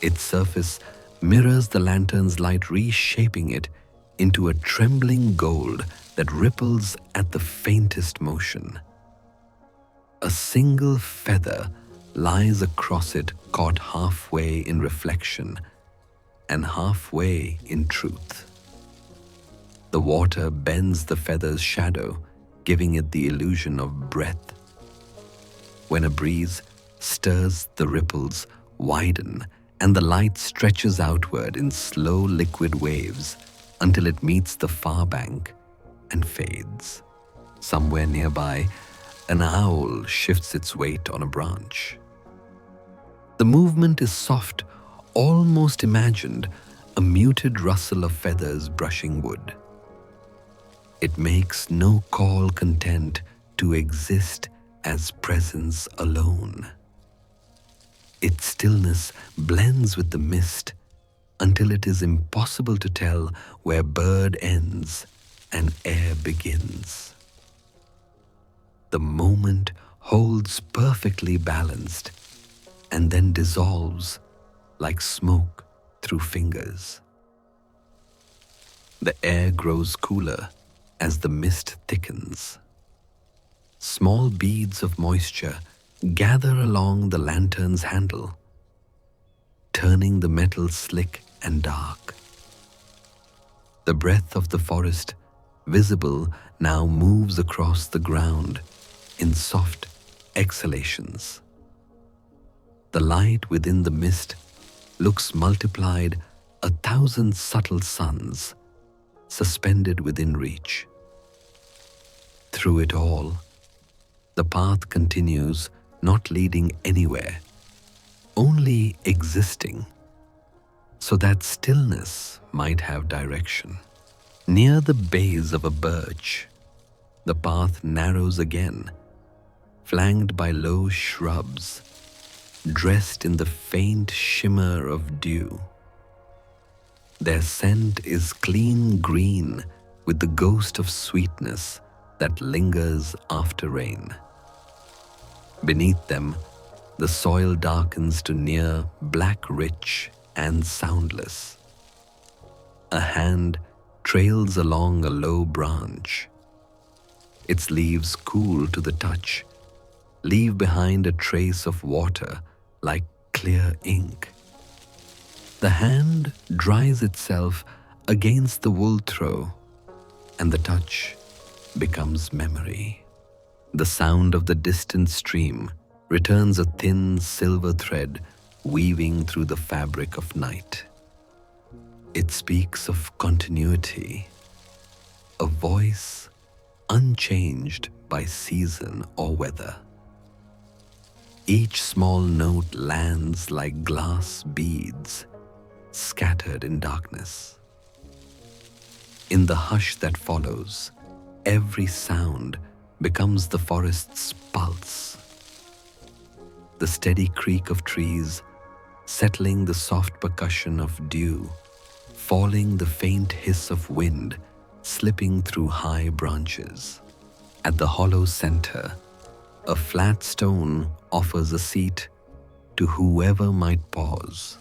Its surface mirrors the lantern's light, reshaping it into a trembling gold that ripples at the faintest motion. A single feather lies across it, caught halfway in reflection and halfway in truth. The water bends the feather's shadow, giving it the illusion of breath. When a breeze stirs, the ripples widen and the light stretches outward in slow liquid waves until it meets the far bank and fades. Somewhere nearby, an owl shifts its weight on a branch. The movement is soft, almost imagined, a muted rustle of feathers brushing wood. It makes no call, content to exist as presence alone. Its stillness blends with the mist until it is impossible to tell where bird ends and air begins. The moment holds perfectly balanced and then dissolves like smoke through fingers. The air grows cooler as the mist thickens. Small beads of moisture gather along the lantern's handle, turning the metal slick and dark. The breath of the forest, visible, now moves across the ground in soft exhalations. The light within the mist looks multiplied 1,000 subtle suns suspended within reach. Through it all, the path continues, not leading anywhere, only existing, so that stillness might have direction. Near the base of a birch, the path narrows again, flanked by low shrubs, dressed in the faint shimmer of dew. Their scent is clean green with the ghost of sweetness that lingers after rain. Beneath them, the soil darkens to near black, rich and soundless. A hand trails along a low branch. Its leaves, cool to the touch, leave behind a trace of water like clear ink. The hand dries itself against the wool throw, and the touch becomes memory. The sound of the distant stream returns, a thin silver thread weaving through the fabric of night. It speaks of continuity, a voice unchanged by season or weather. Each small note lands like glass beads scattered in darkness. In the hush that follows, every sound becomes the forest's pulse. The steady creak of trees, settling the soft percussion of dew, falling the faint hiss of wind, slipping through high branches. At the hollow center, a flat stone offers a seat to whoever might pause.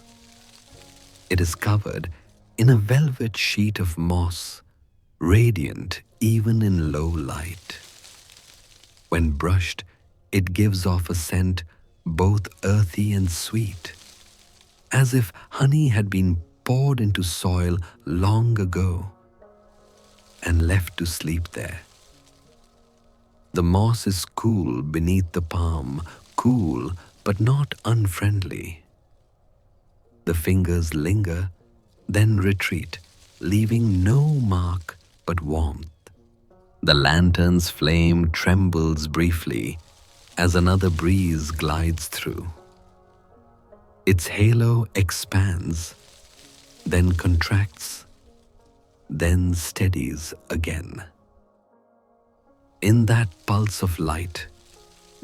It is covered in a velvet sheet of moss, radiant even in low light. When brushed, it gives off a scent both earthy and sweet, as if honey had been poured into soil long ago and left to sleep there. The moss is cool beneath the palm, cool but not unfriendly. The fingers linger, then retreat, leaving no mark but warmth. The lantern's flame trembles briefly as another breeze glides through. Its halo expands, then contracts, then steadies again. In that pulse of light,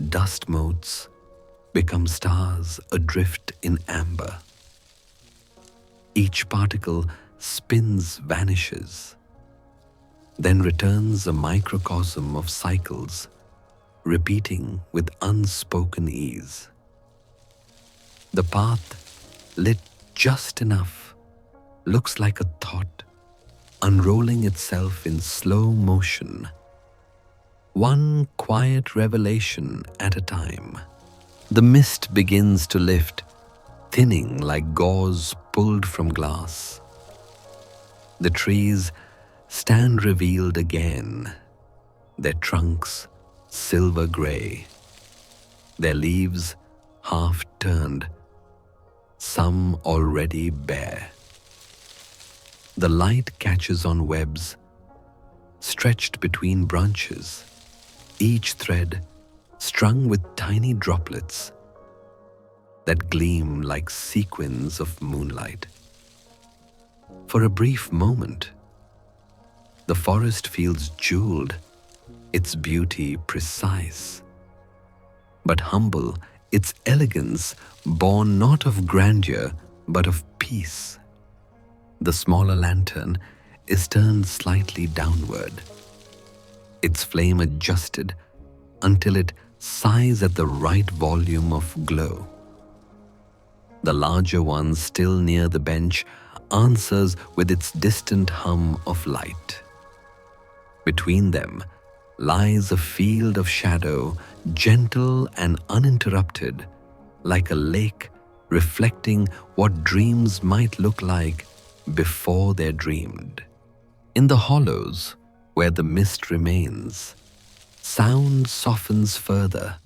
dust motes become stars adrift in amber. Each particle spins, vanishes, then returns a microcosm of cycles, repeating with unspoken ease. The path, lit just enough, looks like a thought, unrolling itself in slow motion, one quiet revelation at a time. The mist begins to lift, thinning like gauze pulled from glass. The trees stand revealed again, their trunks silver gray, their leaves half turned, some already bare. The light catches on webs stretched between branches, each thread strung with tiny droplets that gleam like sequins of moonlight. For a brief moment, the forest feels jeweled, its beauty precise, but humble, its elegance born not of grandeur but of peace. The smaller lantern is turned slightly downward, its flame adjusted until it sighs at the right volume of glow. The larger one, still near the bench, answers with its distant hum of light. Between them lies a field of shadow, gentle and uninterrupted, like a lake reflecting what dreams might look like before they're dreamed. In the hollows, where the mist remains, sound softens further,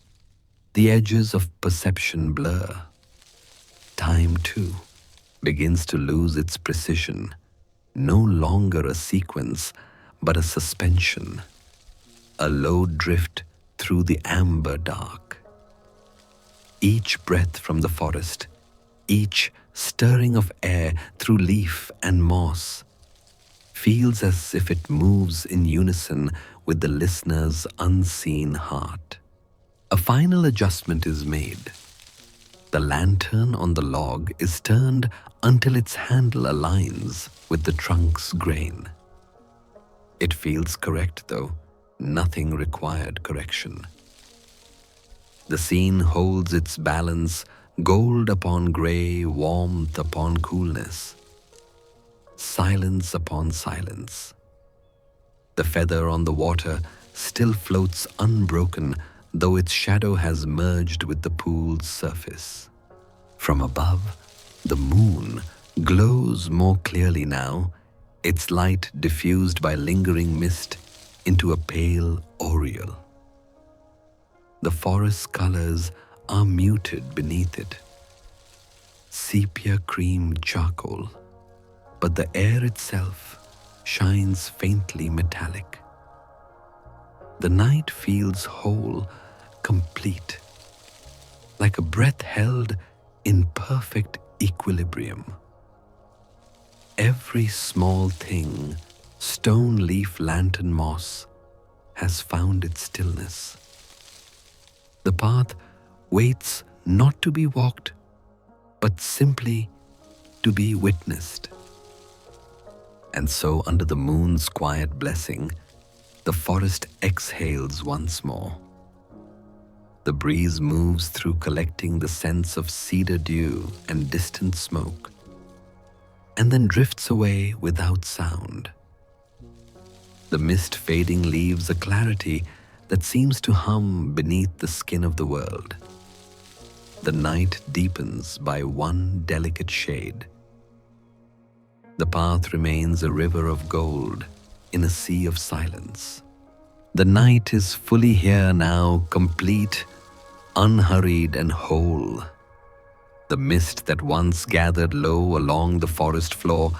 the edges of perception blur. Time, too, begins to lose its precision, no longer a sequence, but a suspension, a low drift through the amber dark. Each breath from the forest, each stirring of air through leaf and moss, feels as if it moves in unison with the listener's unseen heart. A final adjustment is made. The lantern on the log is turned until its handle aligns with the trunk's grain. It feels correct, though nothing required correction. The scene holds its balance, gold upon grey, warmth upon coolness, silence upon silence. The feather on the water still floats unbroken, though its shadow has merged with the pool's surface. From above, the moon glows more clearly now, its light diffused by lingering mist into a pale aureole. The forest's colors are muted beneath it, sepia cream charcoal, but the air itself shines faintly metallic. The night feels whole, complete, like a breath held in perfect equilibrium. Every small thing, stone, leaf, lantern, moss, has found its stillness. The path waits not to be walked, but simply to be witnessed. And so, under the moon's quiet blessing, the forest exhales once more. The breeze moves through, collecting the scents of cedar dew and distant smoke, and then drifts away without sound. The mist fading leaves a clarity that seems to hum beneath the skin of the world. The night deepens by one delicate shade. The path remains a river of gold in a sea of silence. The night is fully here now, complete, unhurried and whole. The mist that once gathered low along the forest floor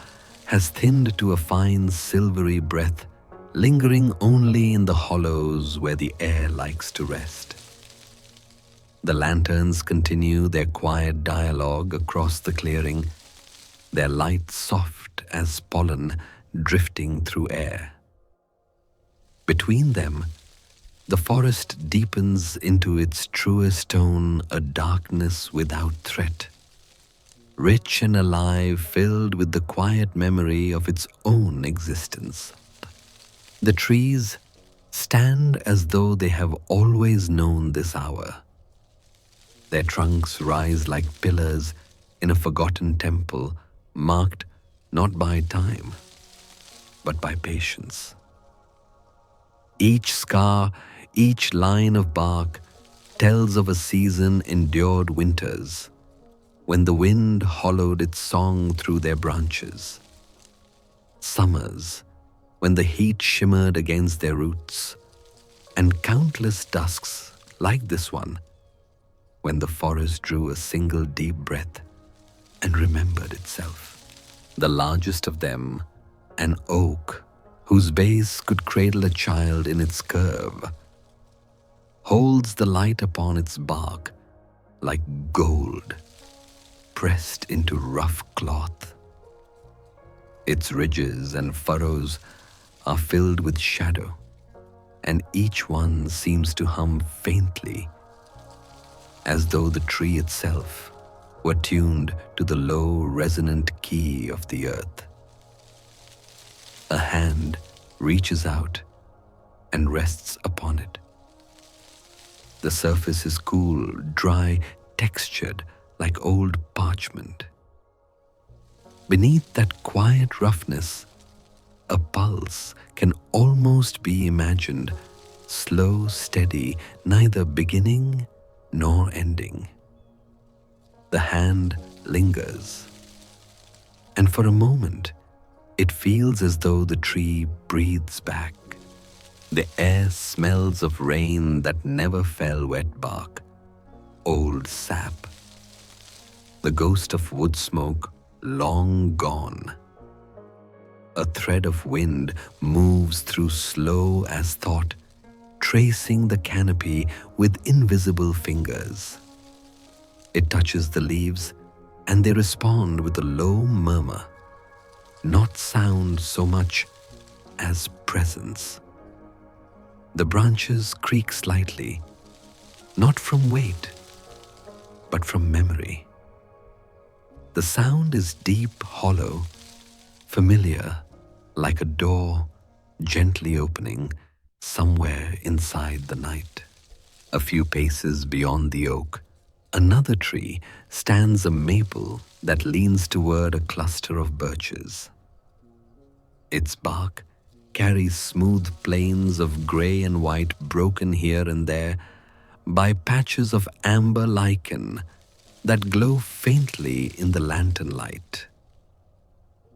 has thinned to a fine silvery breath, lingering only in the hollows where the air likes to rest. The lanterns continue their quiet dialogue across the clearing, their light soft as pollen drifting through air. Between them, the forest deepens into its truest tone, a darkness without threat. rich and alive, filled with the quiet memory of its own existence. The trees stand as though they have always known this hour. Their trunks rise like pillars in a forgotten temple, marked not by time, but by patience. Each scar, each line of bark tells of a season endured winters, when the wind hollowed its song through their branches. Summers, when the heat shimmered against their roots, and countless dusks like this one, when the forest drew a single deep breath and remembered itself. The largest of them, an oak whose base could cradle a child in its curve, holds the light upon its bark like gold pressed into rough cloth. Its ridges and furrows are filled with shadow, and each one seems to hum faintly, as though the tree itself were tuned to the low, resonant key of the earth. A hand reaches out and rests upon it. The surface is cool, dry, textured like old parchment. Beneath that quiet roughness, a pulse can almost be imagined, slow, steady, neither beginning nor ending. The hand lingers, and for a moment, it feels as though the tree breathes back. The air smells of rain that never fell, wet bark, old sap, the ghost of wood smoke long gone. A thread of wind moves through slow as thought, tracing the canopy with invisible fingers. It touches the leaves, and they respond with a low murmur, not sound so much as presence. The branches creak slightly, not from weight, but from memory. The sound is deep, hollow, familiar, like a door gently opening somewhere inside the night. A few paces beyond the oak, another tree stands, a maple that leans toward a cluster of birches. Its bark carries smooth plains of gray and white, broken here and there by patches of amber lichen that glow faintly in the lantern light.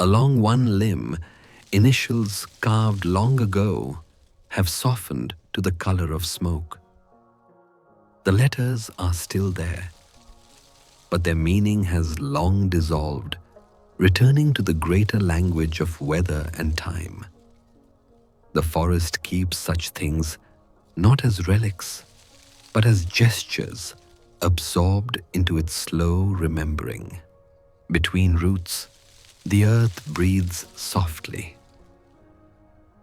Along one limb, initials carved long ago have softened to the color of smoke. The letters are still there, but their meaning has long dissolved, returning to the greater language of weather and time. The forest keeps such things not as relics, but as gestures absorbed into its slow remembering. Between roots, the earth breathes softly.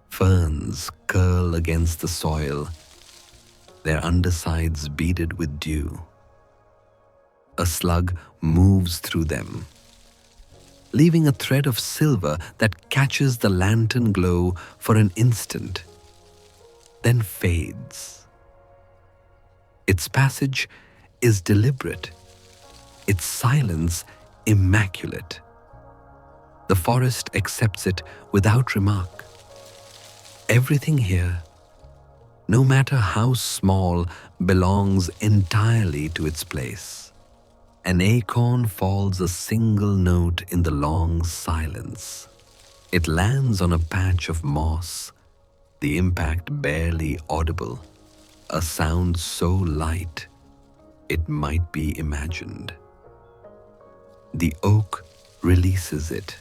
Ferns curl against the soil, their undersides beaded with dew. A slug moves through them, leaving a thread of silver that catches the lantern glow for an instant, then fades. Its passage is deliberate, its silence immaculate. The forest accepts it without remark. Everything here, no matter how small, belongs entirely to its place. An acorn falls a single note in the long silence. It lands on a patch of moss, the impact barely audible, a sound so light it might be imagined. The oak releases it.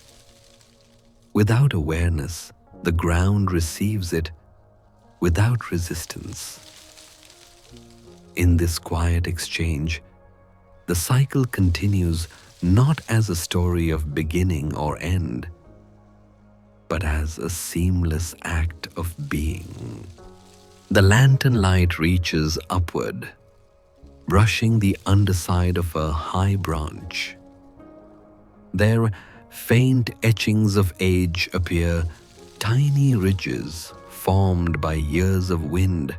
Without awareness, the ground receives it without resistance. In this quiet exchange, the cycle continues not as a story of beginning or end, but as a seamless act of being. The lantern light reaches upward, brushing the underside of a high branch. There, faint etchings of age appear, tiny ridges formed by years of wind,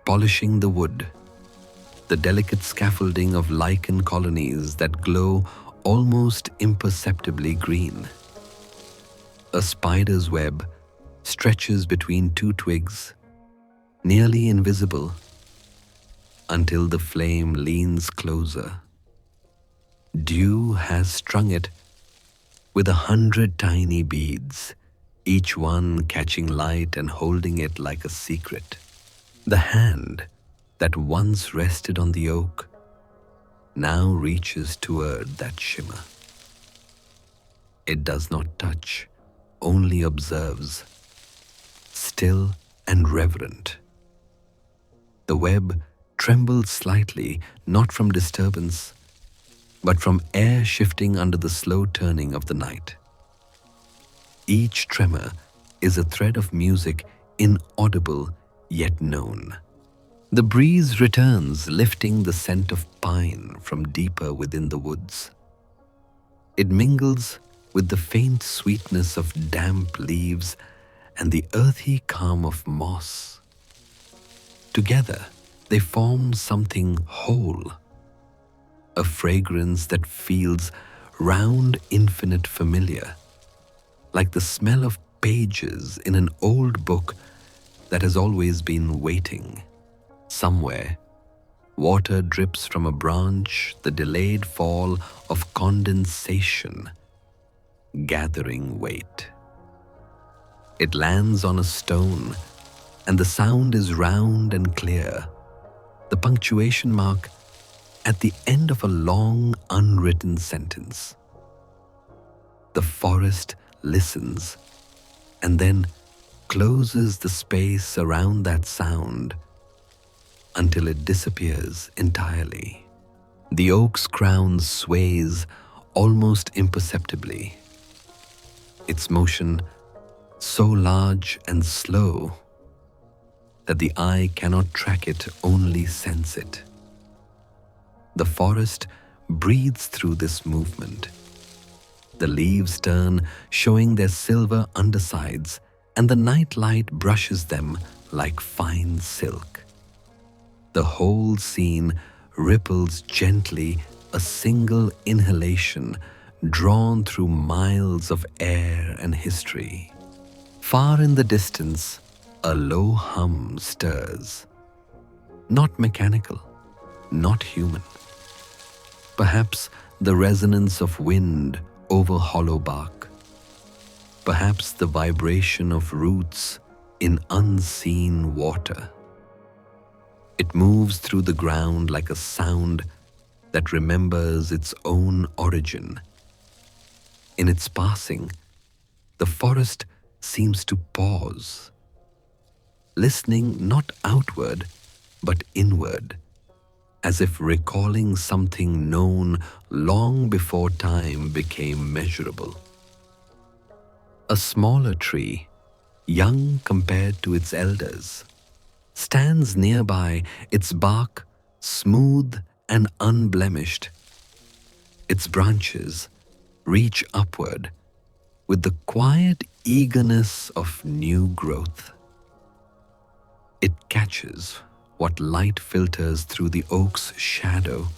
polishing the wood, the delicate scaffolding of lichen colonies that glow almost imperceptibly green. A spider's web stretches between two twigs, nearly invisible, until the flame leans closer. Dew has strung it with 100 tiny beads, each one catching light and holding it like a secret. The hand that once rested on the oak now reaches toward that shimmer. It does not touch, only observes, still and reverent. The web trembles slightly, not from disturbance, but from air shifting under the slow turning of the night. Each tremor is a thread of music, inaudible yet known. The breeze returns, lifting the scent of pine from deeper within the woods. It mingles with the faint sweetness of damp leaves and the earthy calm of moss. Together, they form something whole, a fragrance that feels round, infinite familiar, like the smell of pages in an old book that has always been waiting. Somewhere, water drips from a branch, the delayed fall of condensation, gathering weight. It lands on a stone, and the sound is round and clear, the punctuation mark at the end of a long, unwritten sentence. The forest listens, and then closes the space around that sound until it disappears entirely. The oak's crown sways almost imperceptibly, its motion so large and slow that the eye cannot track it, only sense it. The forest breathes through this movement. The leaves turn, showing their silver undersides, and the night light brushes them like fine silk. The whole scene ripples gently, a single inhalation drawn through miles of air and history. Far in the distance, a low hum stirs. Not mechanical, not human. Perhaps the resonance of wind over hollow bark. Perhaps the vibration of roots in unseen water. It moves through the ground like a sound that remembers its own origin. In its passing, the forest seems to pause, listening not outward but inward, as if recalling something known long before time became measurable. A smaller tree, young compared to its elders, stands nearby, its bark smooth and unblemished. Its branches reach upward with the quiet eagerness of new growth. It catches what light filters through the oak's shadow,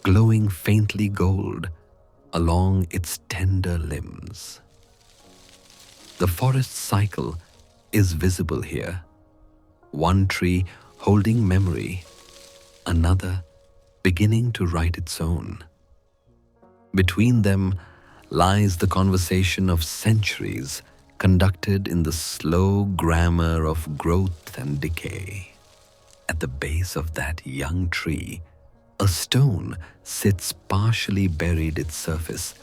glowing faintly gold along its tender limbs. The forest cycle is visible here. One tree holding memory, another beginning to write its own. Between them lies the conversation of centuries conducted in the slow grammar of growth and decay. At the base of that young tree, a stone sits partially buried its surface,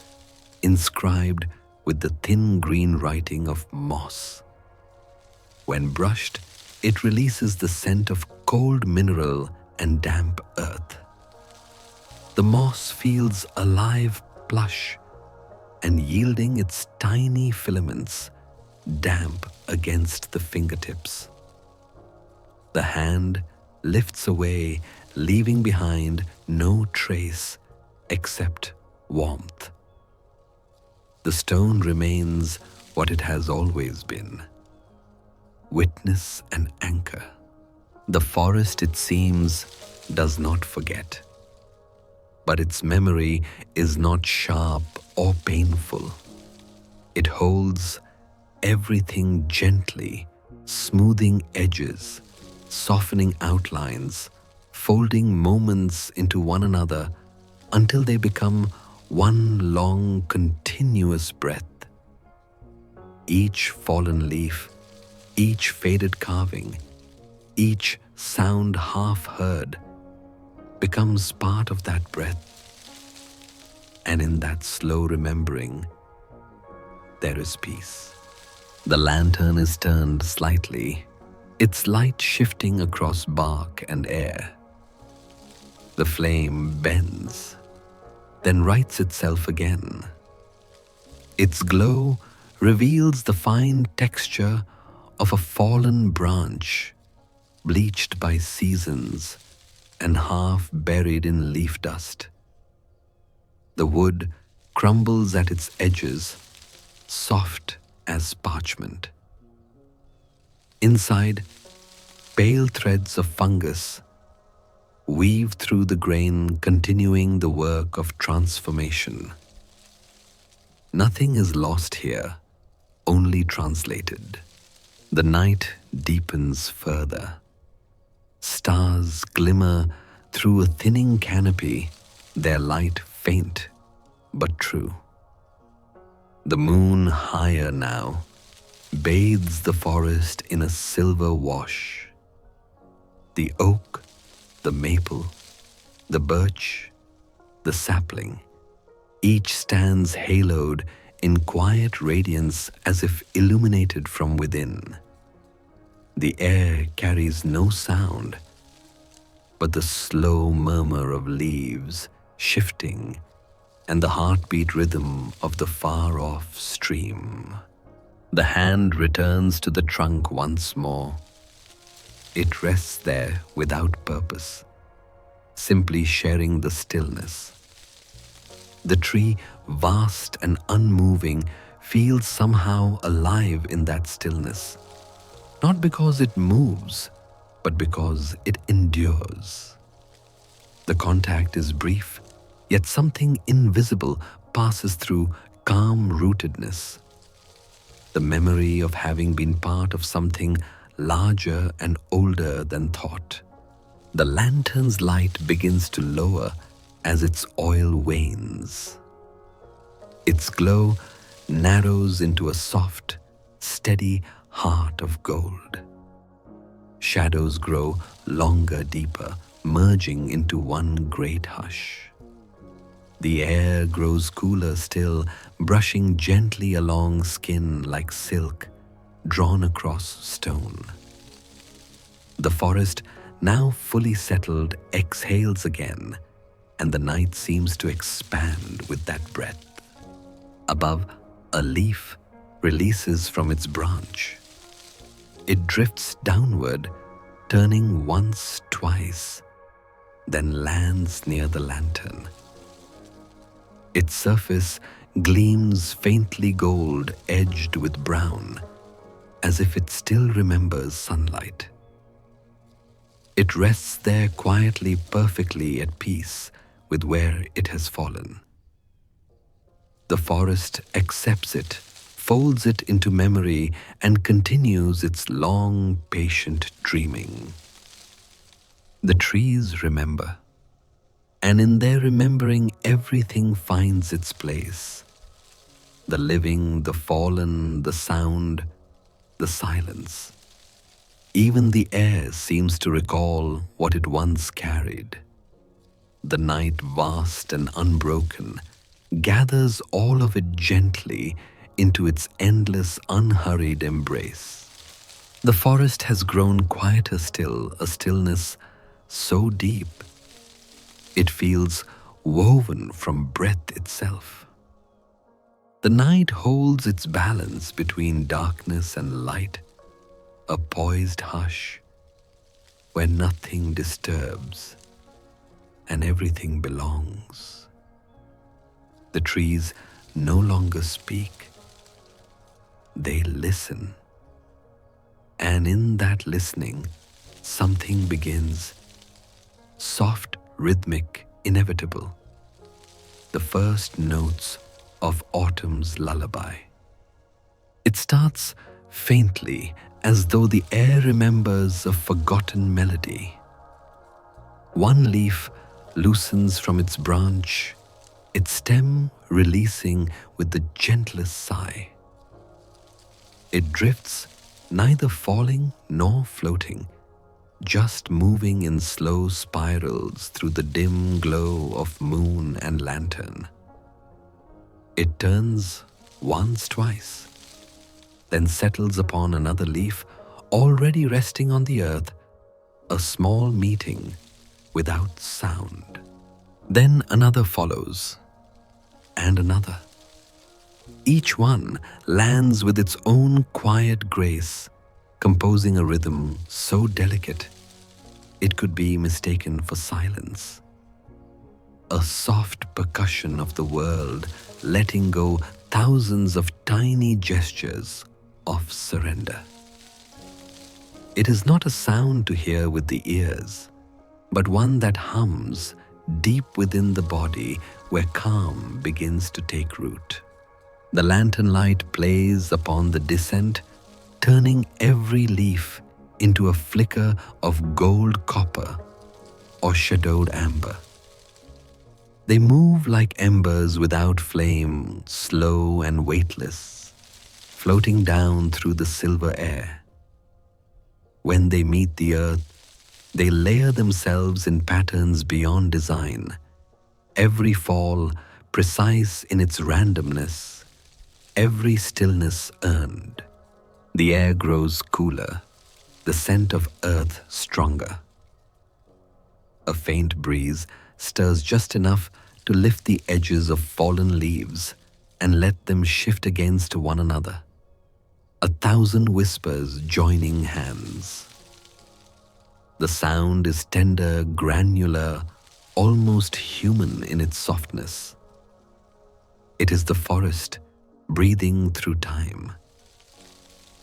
inscribed with the thin green writing of moss. When brushed, it releases the scent of cold mineral and damp earth. The moss feels alive, plush, and yielding its tiny filaments, damp against the fingertips. The hand lifts away, leaving behind no trace except warmth. The stone remains what it has always been: witness and anchor. The forest, it seems, does not forget, but its memory is not sharp or painful. It holds everything gently, smoothing edges, softening outlines, folding moments into one another until they become one long, continuous breath. Each fallen leaf, each faded carving, each sound half heard becomes part of that breath. And in that slow remembering, there is peace. The lantern is turned slightly, its light shifting across bark and air. The flame bends, then rights itself again. Its glow reveals the fine texture of a fallen branch, bleached by seasons and half buried in leaf dust. The wood crumbles at its edges, soft as parchment. Inside, pale threads of fungus weave through the grain, continuing the work of transformation. Nothing is lost here, only translated. The night deepens further. Stars glimmer through a thinning canopy, their light faint but true. The moon, higher now, bathes the forest in a silver wash. The oak, the maple, the birch, the sapling, each stands haloed in quiet radiance as if illuminated from within. The air carries no sound, but the slow murmur of leaves shifting and the heartbeat rhythm of the far-off stream. The hand returns to the trunk once more. It rests there without purpose, simply sharing the stillness. The tree, vast and unmoving, feels somehow alive in that stillness, not because it moves, but because it endures. The contact is brief, yet something invisible passes through calm rootedness. The memory of having been part of something larger and older than thought. The lantern's light begins to lower as its oil wanes. Its glow narrows into a soft, steady heart of gold. Shadows grow longer, deeper, merging into one great hush. The air grows cooler still, brushing gently along skin like silk drawn across stone. The forest, now fully settled, exhales again, and the night seems to expand with that breath. Above, a leaf releases from its branch. It drifts downward, turning once, twice, then lands near the lantern. Its surface gleams faintly gold, edged with brown, as if it still remembers sunlight. It rests there quietly, perfectly at peace with where it has fallen. The forest accepts it, folds it into memory, and continues its long, patient dreaming. The trees remember, and in their remembering, everything finds its place. The living, the fallen, the sound, the silence. Even the air seems to recall what it once carried. The night, vast and unbroken, gathers all of it gently into its endless, unhurried embrace. The forest has grown quieter still, a stillness so deep it feels woven from breath itself. The night holds its balance between darkness and light, a poised hush where nothing disturbs and everything belongs. The trees no longer speak, they listen. And in that listening, something begins, soft, rhythmic, inevitable, the first notes of autumn's lullaby. It starts faintly, as though the air remembers a forgotten melody. One leaf loosens from its branch, its stem releasing with the gentlest sigh. It drifts, neither falling nor floating, just moving in slow spirals through the dim glow of moon and lantern. It turns once, twice, then settles upon another leaf already resting on the earth, a small meeting without sound. Then another follows, and another. Each one lands with its own quiet grace, composing a rhythm so delicate it could be mistaken for silence. A soft percussion of the world letting go thousands of tiny gestures of surrender. It is not a sound to hear with the ears, but one that hums deep within the body where calm begins to take root. The lantern light plays upon the descent, turning every leaf into a flicker of gold copper or shadowed amber. They move like embers without flame, slow and weightless, floating down through the silver air. When they meet the earth, they layer themselves in patterns beyond design, every fall precise in its randomness, every stillness earned. The air grows cooler, the scent of earth stronger. A faint breeze stirs just enough to lift the edges of fallen leaves and let them shift against one another. 1,000 whispers joining hands. The sound is tender, granular, almost human in its softness. It is the forest breathing through time.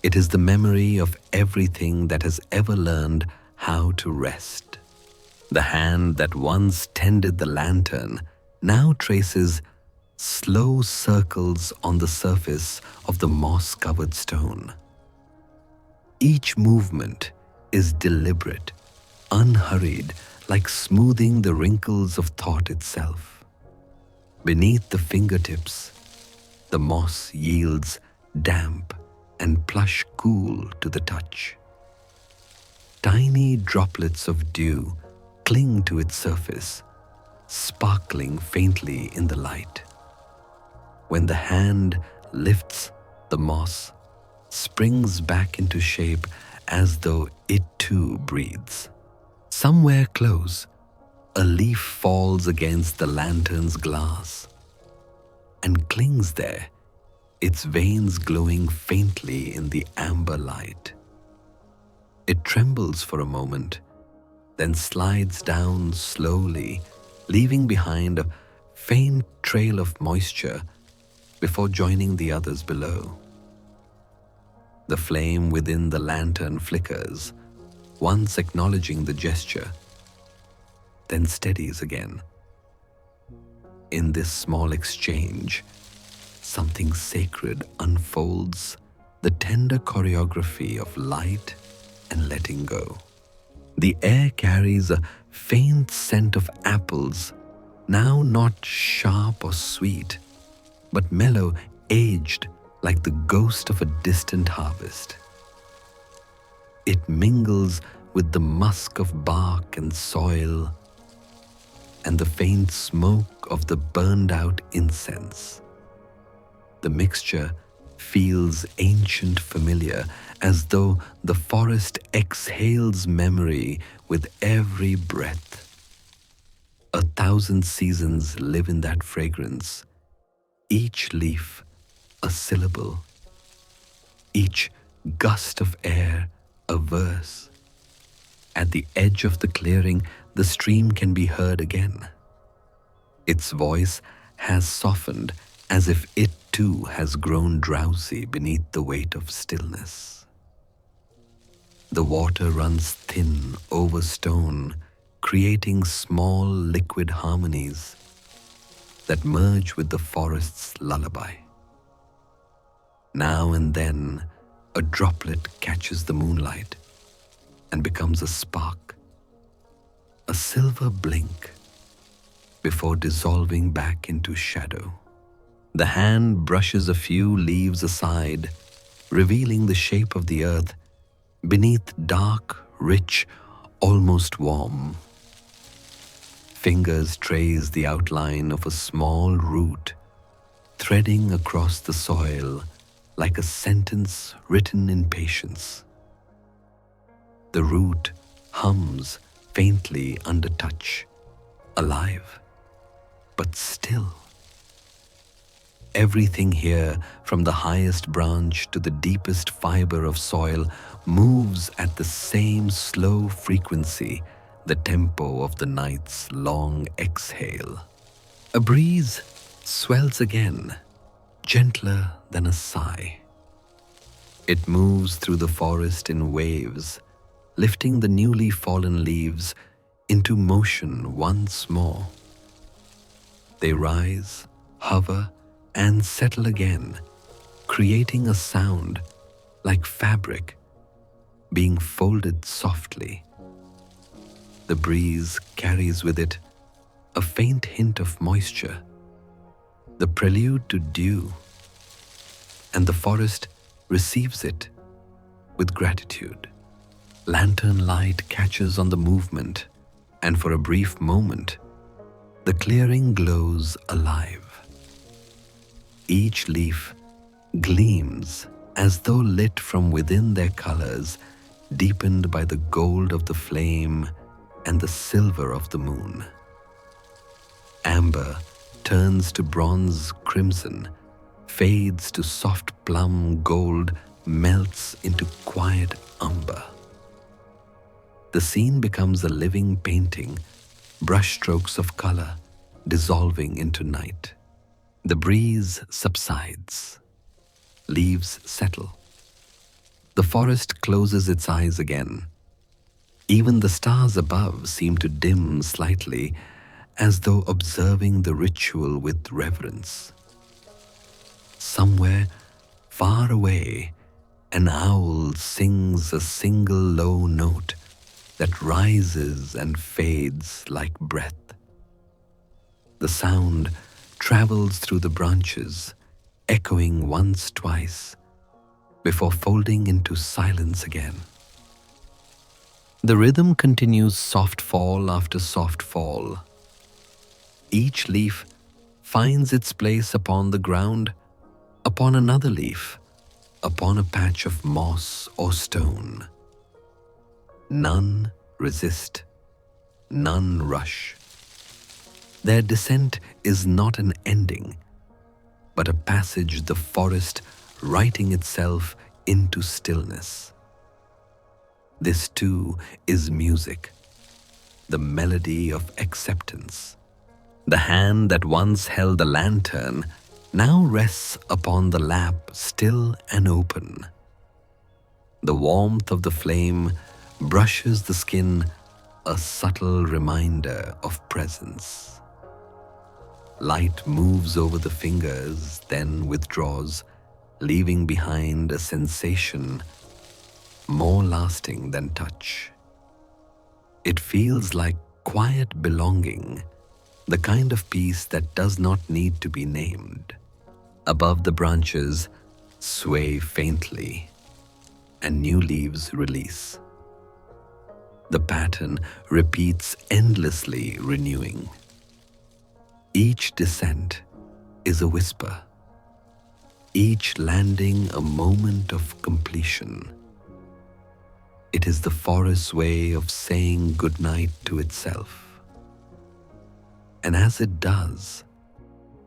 It is the memory of everything that has ever learned how to rest. The hand that once tended the lantern now traces slow circles on the surface of the moss-covered stone. Each movement is deliberate, unhurried, like smoothing the wrinkles of thought itself. Beneath the fingertips, the moss yields damp and plush cool to the touch. Tiny droplets of dew cling to its surface, sparkling faintly in the light. When the hand lifts, the moss springs back into shape as though it too breathes. Somewhere close, a leaf falls against the lantern's glass and clings there, its veins glowing faintly in the amber light. It trembles for a moment, then slides down slowly, leaving behind a faint trail of moisture before joining the others below. The flame within the lantern flickers, once acknowledging the gesture, then steadies again. In this small exchange, something sacred unfolds, the tender choreography of light and letting go. The air carries a faint scent of apples, now not sharp or sweet, but mellow, aged like the ghost of a distant harvest. It mingles with the musk of bark and soil and the faint smoke of the burned-out incense. The mixture feels ancient familiar, as though the forest exhales memory with every breath. 1,000 seasons live in that fragrance, each leaf a syllable, each gust of air a verse. At the edge of the clearing, the stream can be heard again. Its voice has softened as if it too has grown drowsy beneath the weight of stillness. The water runs thin over stone, creating small liquid harmonies that merge with the forest's lullaby. Now and then, a droplet catches the moonlight and becomes a spark, a silver blink, before dissolving back into shadow. The hand brushes a few leaves aside, revealing the shape of the earth beneath, dark, rich, almost warm. Fingers trace the outline of a small root, threading across the soil like a sentence written in patience. The root hums faintly under touch, alive, but still. Everything here, from the highest branch to the deepest fiber of soil, moves at the same slow frequency, the tempo of the night's long exhale. A breeze swells again, gentler than a sigh. It moves through the forest in waves, lifting the newly fallen leaves into motion once more. They rise, hover, and settle again, creating a sound like fabric being folded softly. The breeze carries with it a faint hint of moisture, the prelude to dew, and the forest receives it with gratitude. Lantern light catches on the movement, and for a brief moment, the clearing glows alive. Each leaf gleams as though lit from within, their colors deepened by the gold of the flame and the silver of the moon. Amber turns to bronze crimson, fades to soft plum gold, melts into quiet umber. The scene becomes a living painting, brushstrokes of color dissolving into night. The breeze subsides. Leaves settle. The forest closes its eyes again. Even the stars above seem to dim slightly, as though observing the ritual with reverence. Somewhere far away, an owl sings a single low note that rises and fades like breath. The sound travels through the branches, echoing once, twice, before folding into silence again. The rhythm continues, soft fall after soft fall. Each leaf finds its place upon the ground, upon another leaf, upon a patch of moss or stone. None resist, none rush. Their descent is not an ending, but a passage, the forest writing itself into stillness. This too is music, the melody of acceptance. The hand that once held the lantern now rests upon the lap, still and open. The warmth of the flame brushes the skin, a subtle reminder of presence. Light moves over the fingers, then withdraws, leaving behind a sensation more lasting than touch. It feels like quiet belonging, the kind of peace that does not need to be named. Above, the branches sway faintly, and new leaves release. The pattern repeats endlessly, renewing. Each descent is a whisper, each landing a moment of completion. It is the forest's way of saying goodnight to itself. And as it does,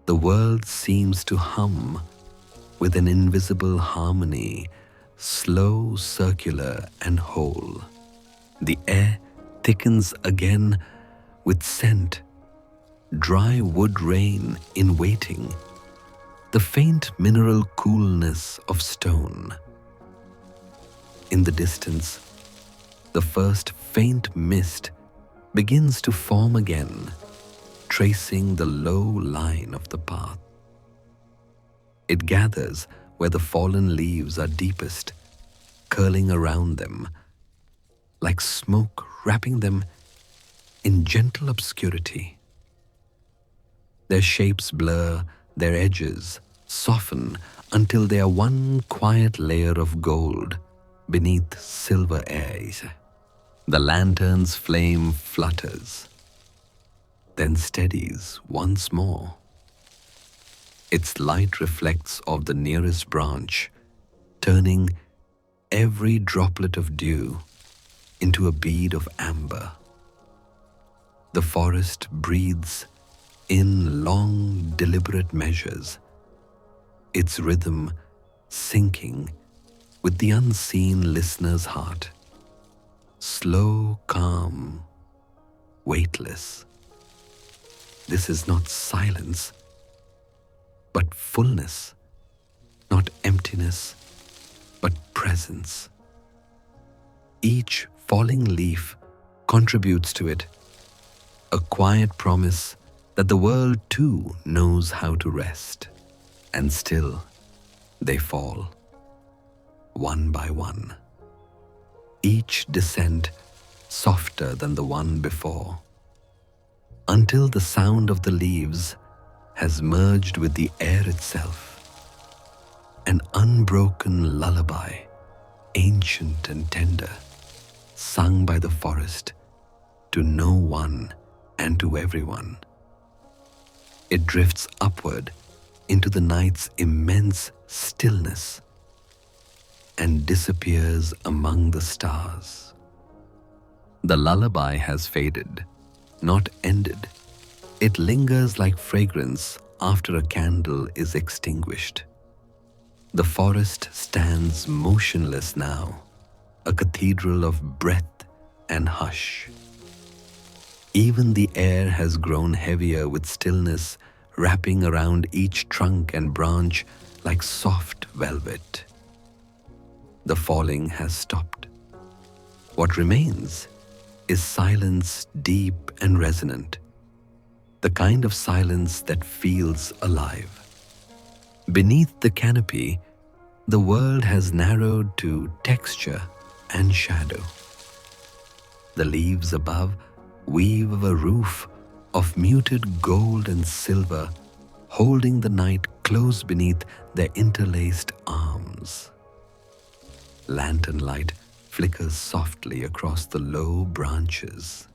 the world seems to hum with an invisible harmony, slow, circular, and whole. The air thickens again with scent, dry wood rain in waiting, the faint mineral coolness of stone. In the distance, the first faint mist begins to form again, tracing the low line of the path. It gathers where the fallen leaves are deepest, curling around them, like smoke wrapping them in gentle obscurity. Their shapes blur, their edges soften until they are one quiet layer of gold beneath silver airs. The lantern's flame flutters, then steadies once more. Its light reflects off the nearest branch, turning every droplet of dew into a bead of amber. The forest breathes in long, deliberate measures, its rhythm syncing with the unseen listener's heart. Slow, calm, weightless. This is not silence, but fullness, not emptiness, but presence. Each falling leaf contributes to it, a quiet promise that the world too knows how to rest. And still, they fall, one by one, each descent softer than the one before, until the sound of the leaves has merged with the air itself, an unbroken lullaby, ancient and tender, sung by the forest to no one and to everyone. It drifts upward into the night's immense stillness and disappears among the stars. The lullaby has faded, not ended. It lingers like fragrance after a candle is extinguished. The forest stands motionless now, a cathedral of breath and hush. Even the air has grown heavier with stillness wrapping around each trunk and branch like soft velvet. The falling has stopped. What remains is silence deep and resonant, the kind of silence that feels alive. Beneath the canopy, the world has narrowed to texture and shadow. The leaves above weave a roof of muted gold and silver, holding the night close beneath their interlaced arms. Lantern light flickers softly across the low branches,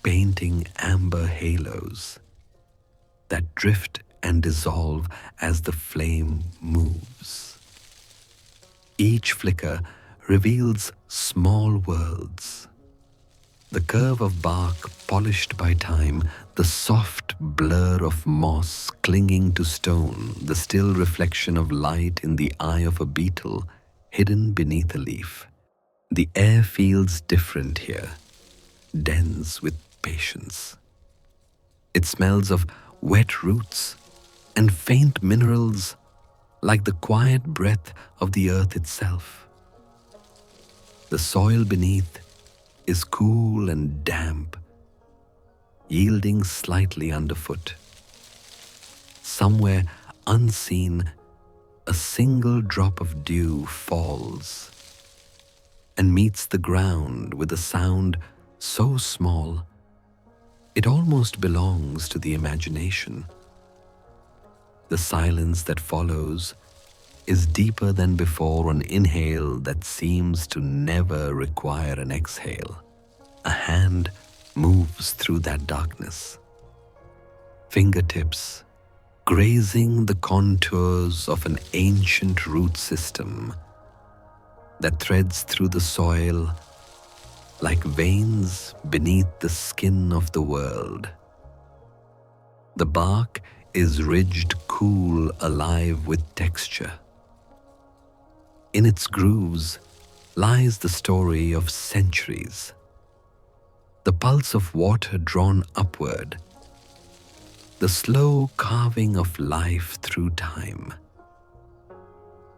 painting amber halos that drift and dissolve as the flame moves. Each flicker reveals small worlds. The curve of bark polished by time, the soft blur of moss clinging to stone, the still reflection of light in the eye of a beetle hidden beneath a leaf. The air feels different here, dense with patience. It smells of wet roots and faint minerals like the quiet breath of the earth itself. The soil beneath is cool and damp, yielding slightly underfoot. Somewhere unseen, a single drop of dew falls and meets the ground with a sound so small it almost belongs to the imagination. The silence that follows is deeper than before, an inhale that seems to never require an exhale. A hand moves through that darkness, fingertips grazing the contours of an ancient root system that threads through the soil like veins beneath the skin of the world. The bark is ridged, cool, alive with texture. In its grooves lies the story of centuries, the pulse of water drawn upward, the slow carving of life through time.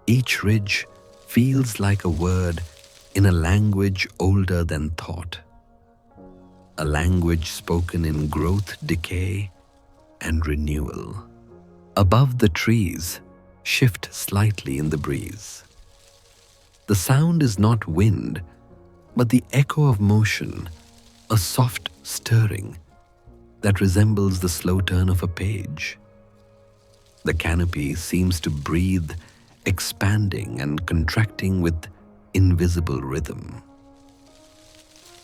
Each ridge feels like a word in a language older than thought, a language spoken in growth, decay, and renewal. Above the trees, shift slightly in the breeze. The sound is not wind, but the echo of motion, a soft stirring that resembles the slow turn of a page. The canopy seems to breathe, expanding and contracting with invisible rhythm.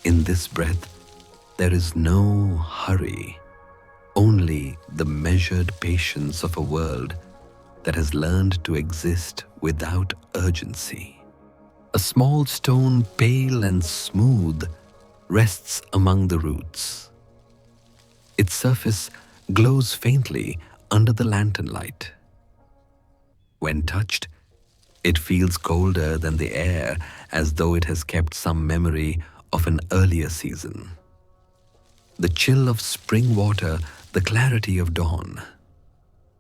In this breath, there is no hurry, only the measured patience of a world that has learned to exist without urgency. A small stone, pale and smooth, rests among the roots. Its surface glows faintly under the lantern light. When touched, it feels colder than the air, as though it has kept some memory of an earlier season. The chill of spring water, the clarity of dawn.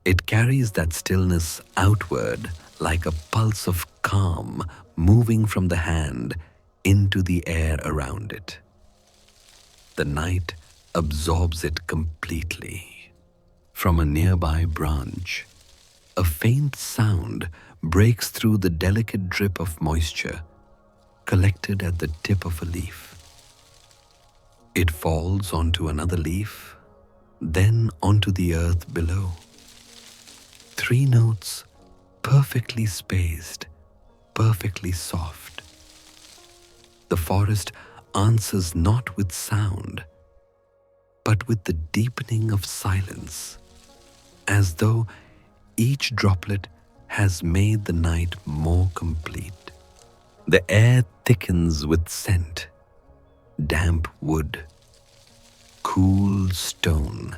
It carries that stillness outward like a pulse of calm moving from the hand into the air around it. The night absorbs it completely. From a nearby branch, a faint sound breaks through the delicate drip of moisture collected at the tip of a leaf. It falls onto another leaf, then onto the earth below. 3 notes, perfectly spaced, perfectly soft. The forest answers not with sound, but with the deepening of silence, as though each droplet has made the night more complete. The air thickens with scent, damp wood, cool stone,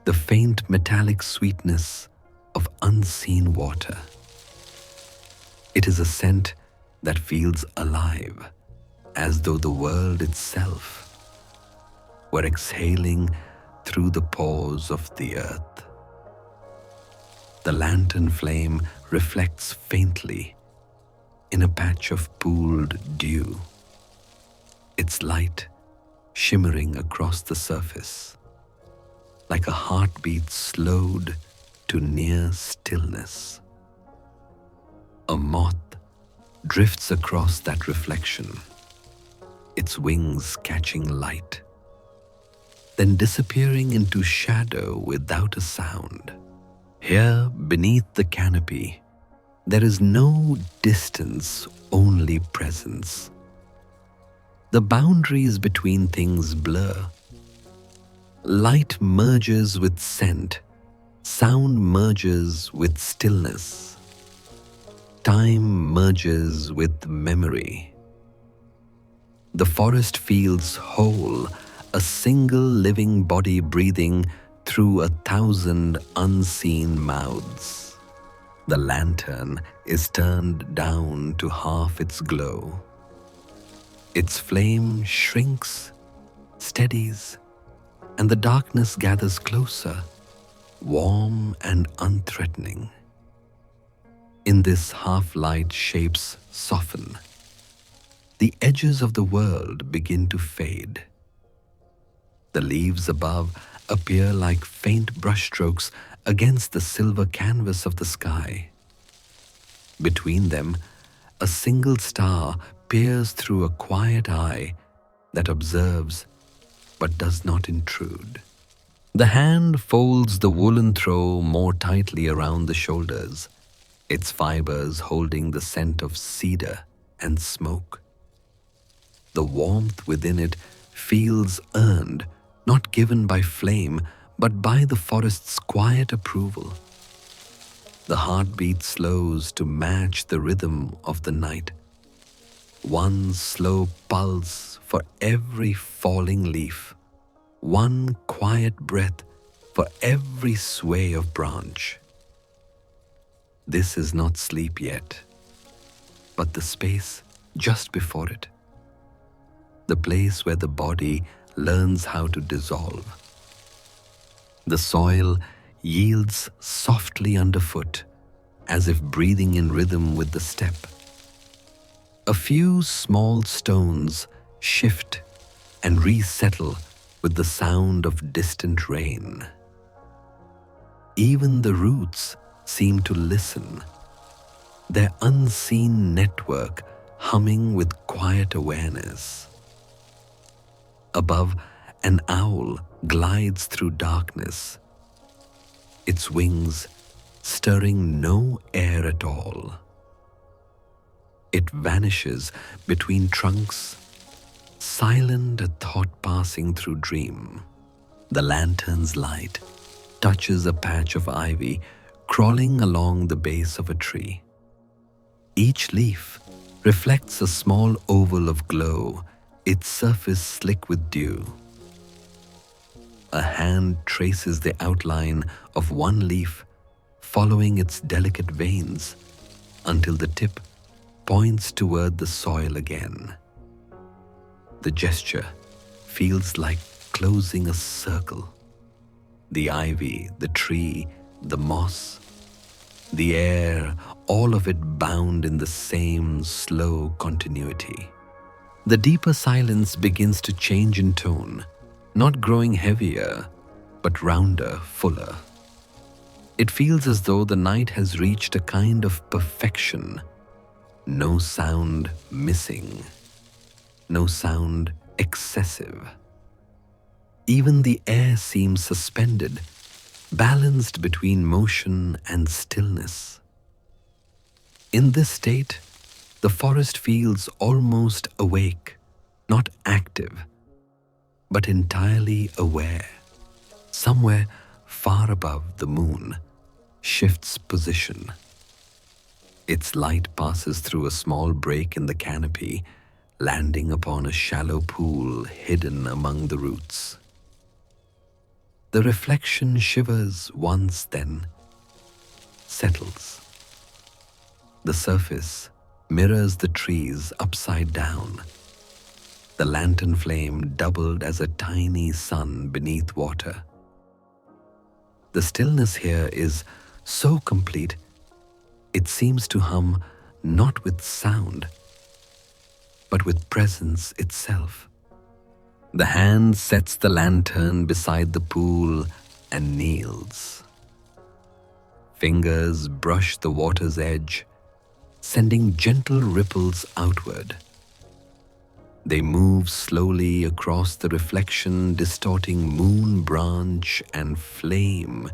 the faint metallic sweetness of unseen water. It is a scent that feels alive, as though the world itself were exhaling through the pores of the earth. The lantern flame reflects faintly in a patch of pooled dew, its light shimmering across the surface, like a heartbeat slowed to near stillness. A moth drifts across that reflection, its wings catching light, then disappearing into shadow without a sound. Here, beneath the canopy, there is no distance, only presence. The boundaries between things blur. Light merges with scent, sound merges with stillness, time merges with memory. The forest feels whole, a single living body breathing through 1,000 unseen mouths. The lantern is turned down to half its glow. Its flame shrinks, steadies, and the darkness gathers closer, warm and unthreatening. In this half-light, shapes soften. The edges of the world begin to fade. The leaves above appear like faint brushstrokes against the silver canvas of the sky. Between them, a single star peers through a quiet eye that observes but does not intrude. The hand folds the woolen throw more tightly around the shoulders, its fibers holding the scent of cedar and smoke. The warmth within it feels earned, not given by flame, but by the forest's quiet approval. The heartbeat slows to match the rhythm of the night. One slow pulse for every falling leaf, one quiet breath for every sway of branch. This is not sleep yet, but the space just before it. The place where the body learns how to dissolve. The soil yields softly underfoot, as if breathing in rhythm with the step. A few small stones shift and resettle with the sound of distant rain. Even the roots seem to listen, their unseen network humming with quiet awareness. Above, an owl glides through darkness, its wings stirring no air at all. It vanishes between trunks, silent, a thought passing through dream. The lantern's light touches a patch of ivy crawling along the base of a tree. Each leaf reflects a small oval of glow, its surface slick with dew. A hand traces the outline of one leaf, following its delicate veins until the tip points toward the soil again. The gesture feels like closing a circle. The ivy, the tree, the moss, the air, all of it bound in the same slow continuity. The deeper silence begins to change in tone, not growing heavier, but rounder, fuller. It feels as though the night has reached a kind of perfection. No sound missing, no sound excessive. Even the air seems suspended, balanced between motion and stillness. In this state, the forest feels almost awake, not active, but entirely aware. Somewhere far above, the moon shifts position. Its light passes through a small break in the canopy, landing upon a shallow pool hidden among the roots. The reflection shivers once, then settles. The surface mirrors the trees upside down, the lantern flame doubled as a tiny sun beneath water. The stillness here is so complete, it seems to hum not with sound, but with presence itself. The hand sets the lantern beside the pool and kneels. Fingers brush the water's edge, sending gentle ripples outward. They move slowly across the reflection, distorting moon branch and flame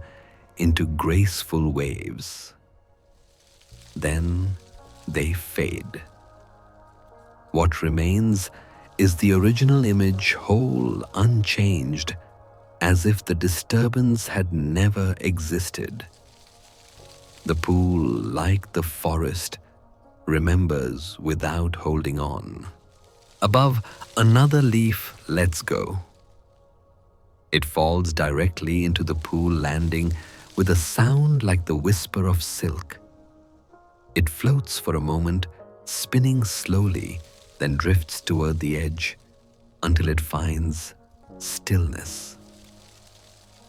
into graceful waves. Then they fade. What remains is the original image, whole, unchanged, as if the disturbance had never existed. The pool, like the forest, remembers without holding on. Above, another leaf lets go. It falls directly into the pool, landing with a sound like the whisper of silk. It floats for a moment, spinning slowly, then drifts toward the edge until it finds stillness.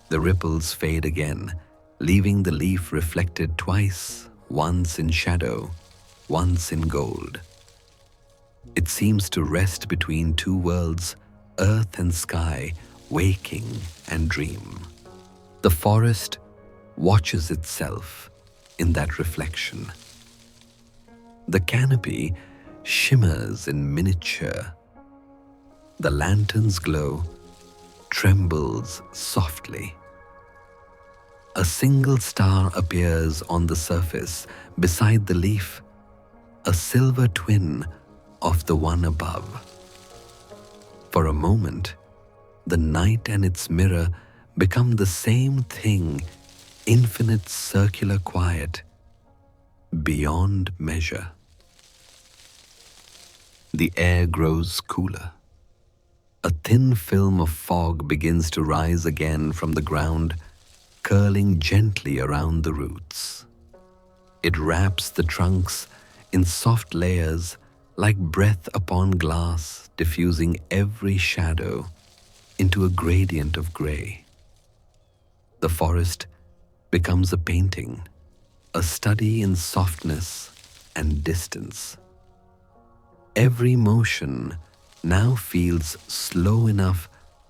The ripples fade again, leaving the leaf reflected twice, once in shadow, once in gold. It seems to rest between two worlds, earth and sky, waking and dream. The forest watches itself in that reflection. The canopy shimmers in miniature. The lantern's glow trembles softly. A single star appears on the surface beside the leaf, a silver twin of the one above. For a moment, the night and its mirror become the same thing, infinite circular quiet, beyond measure. The air grows cooler. A thin film of fog begins to rise again from the ground, curling gently around the roots. It wraps the trunks in soft layers like breath upon glass, diffusing every shadow into a gradient of gray. The forest becomes a painting, a study in softness and distance. Every motion now feels slow enough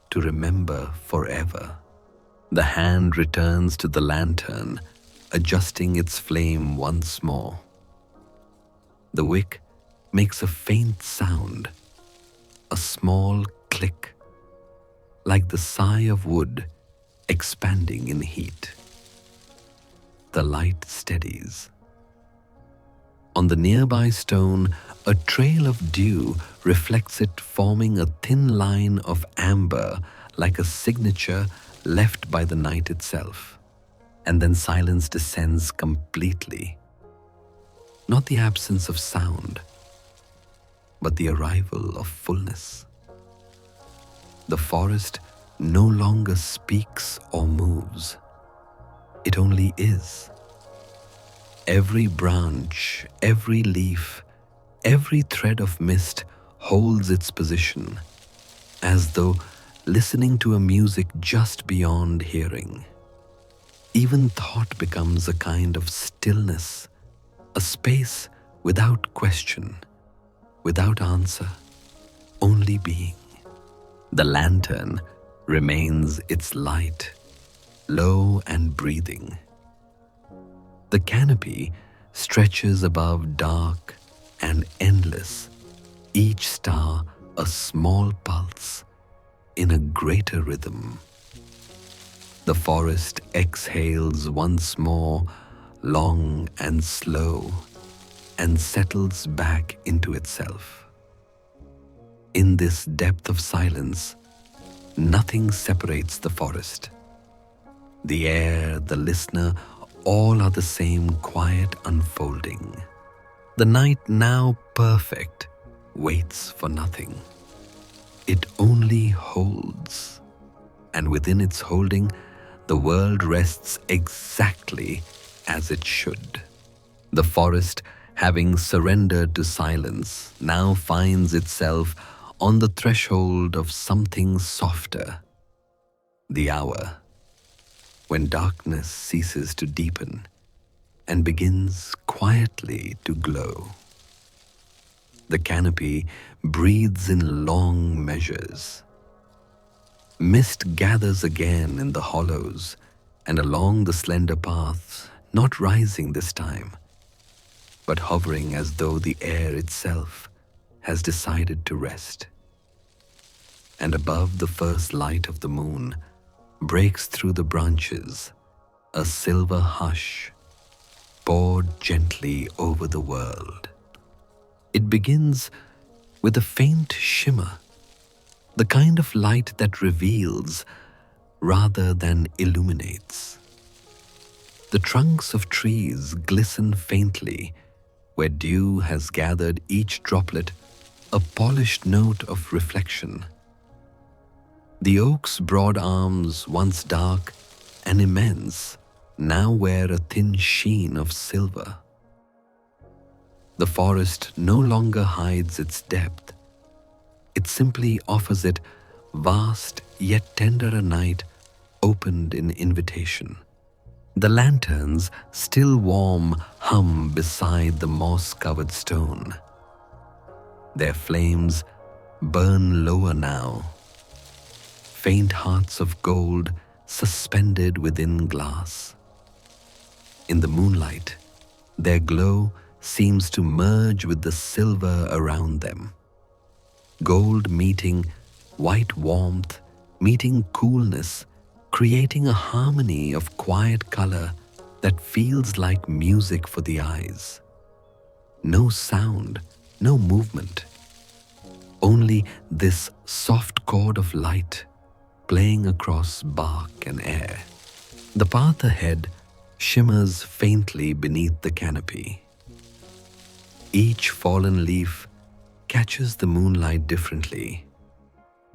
to remember forever. The hand returns to the lantern, adjusting its flame once more. The wick makes a faint sound, a small click, like the sigh of wood expanding in heat. The light steadies. On the nearby stone, a trail of dew reflects it, forming a thin line of amber like a signature left by the night itself. And then silence descends completely. Not the absence of sound, but the arrival of fullness. The forest no longer speaks or moves. It only is. Every branch, every leaf, every thread of mist holds its position, as though listening to a music just beyond hearing. Even thought becomes a kind of stillness, a space without question, without answer, only being. The lantern remains its light, low and breathing. The canopy stretches above, dark and endless, each star a small pulse in a greater rhythm. The forest exhales once more, long and slow, and settles back into itself. In this depth of silence, nothing separates the forest. The air, the listener, all are the same quiet unfolding. The night, now perfect, waits for nothing. It only holds, and within its holding, the world rests exactly as it should. The forest, having surrendered to silence, now finds itself on the threshold of something softer. The hour, when darkness ceases to deepen and begins quietly to glow. The canopy breathes in long measures. Mist gathers again in the hollows and along the slender paths, not rising this time, but hovering as though the air itself has decided to rest. And above, the first light of the moon breaks through the branches, a silver hush poured gently over the world. It begins with a faint shimmer, the kind of light that reveals rather than illuminates. The trunks of trees glisten faintly where dew has gathered, each droplet a polished note of reflection. The oak's broad arms, once dark and immense, now wear a thin sheen of silver. The forest no longer hides its depth. It simply offers it vast yet tender a night opened in invitation. The lanterns, still warm, hum beside the moss-covered stone. Their flames burn lower now, faint hearts of gold suspended within glass. In the moonlight, their glow seems to merge with the silver around them. Gold meeting white warmth, meeting coolness, creating a harmony of quiet color that feels like music for the eyes. No sound, no movement, only this soft chord of light playing across bark and air. The path ahead shimmers faintly beneath the canopy. Each fallen leaf catches the moonlight differently,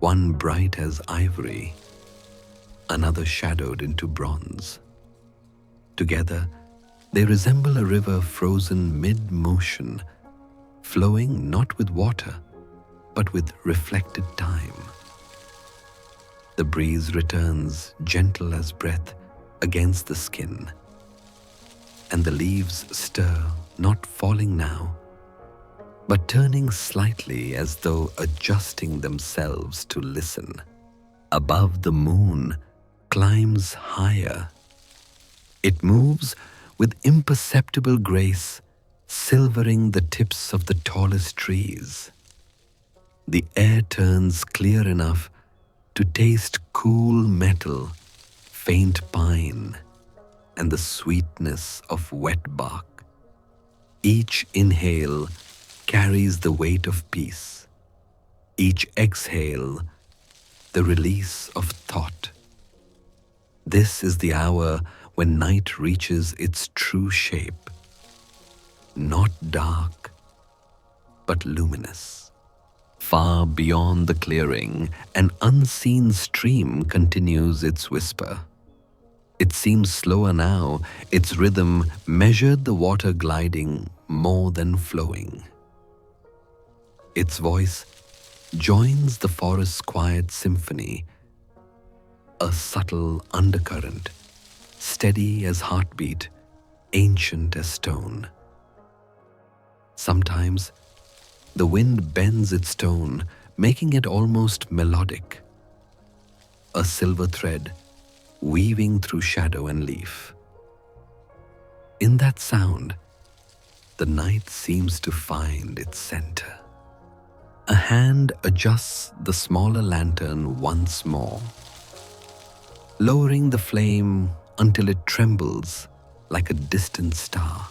one bright as ivory, another shadowed into bronze. Together, they resemble a river frozen mid-motion, flowing not with water, but with reflected time. The breeze returns, gentle as breath, against the skin, and the leaves stir, not falling now, but turning slightly as though adjusting themselves to listen. Above, the moon climbs higher. It moves with imperceptible grace, silvering the tips of the tallest trees. The air turns clear enough to taste cool metal, faint pine, and the sweetness of wet bark. Each inhale carries the weight of peace. Each exhale, the release of thought. This is the hour when night reaches its true shape, not dark, but luminous. Far beyond the clearing, an unseen stream continues its whisper. It seems slower now, its rhythm measured, the water gliding more than flowing. Its voice joins the forest's quiet symphony, a subtle undercurrent, steady as heartbeat, ancient as stone. Sometimes the wind bends its tone, making it almost melodic, a silver thread weaving through shadow and leaf. In that sound, the night seems to find its center. A hand adjusts the smaller lantern once more, lowering the flame until it trembles like a distant star.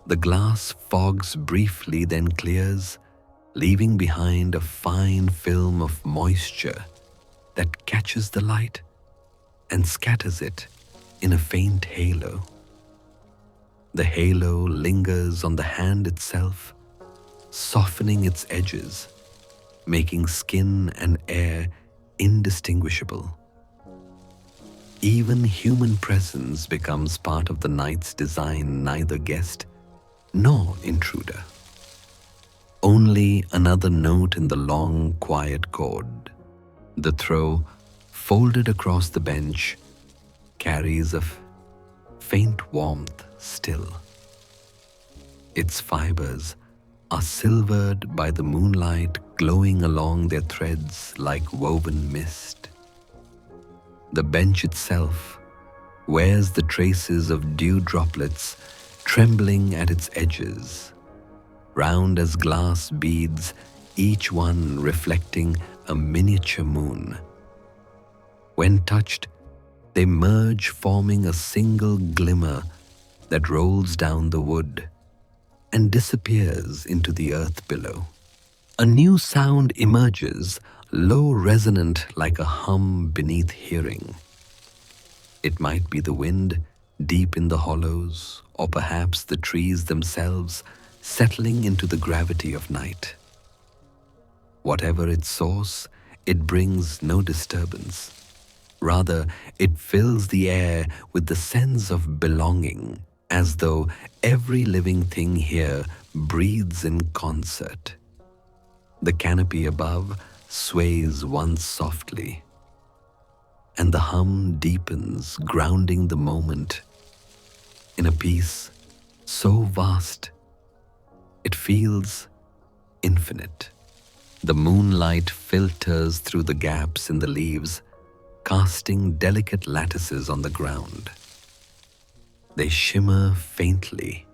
The glass fogs briefly, then clears, leaving behind a fine film of moisture that catches the light and scatters it in a faint halo. The halo lingers on the hand itself, softening its edges, making skin and air indistinguishable. Even human presence becomes part of the night's design, neither guest nor intruder. Only another note in the long, quiet chord. The throw, folded across the bench, carries a faint warmth still. Its fibers are silvered by the moonlight, glowing along their threads like woven mist. The bench itself wears the traces of dew droplets trembling at its edges, round as glass beads, each one reflecting a miniature moon. When touched, they merge, forming a single glimmer that rolls down the wood and disappears into the earth below. A new sound emerges, low, resonant like a hum beneath hearing. It might be the wind deep in the hollows, or perhaps the trees themselves settling into the gravity of night. Whatever its source, it brings no disturbance. Rather, it fills the air with the sense of belonging, as though every living thing here breathes in concert. The canopy above sways once softly, and the hum deepens, grounding the moment in a peace so vast it feels infinite. The moonlight filters through the gaps in the leaves, casting delicate lattices on the ground. They shimmer faintly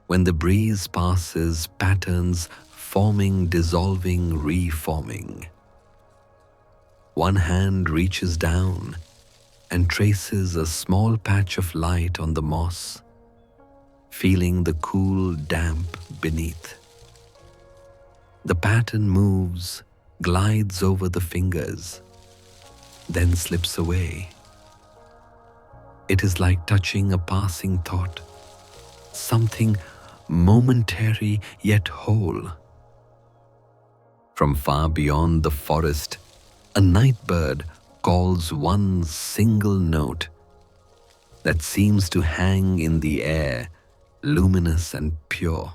when the breeze passes, patterns forming, dissolving, reforming. One hand reaches down and traces a small patch of light on the moss, feeling the cool damp beneath. The pattern moves, glides over the fingers, then slips away. It is like touching a passing thought, something momentary yet whole. From far beyond the forest, a night bird calls one single note that seems to hang in the air, luminous and pure.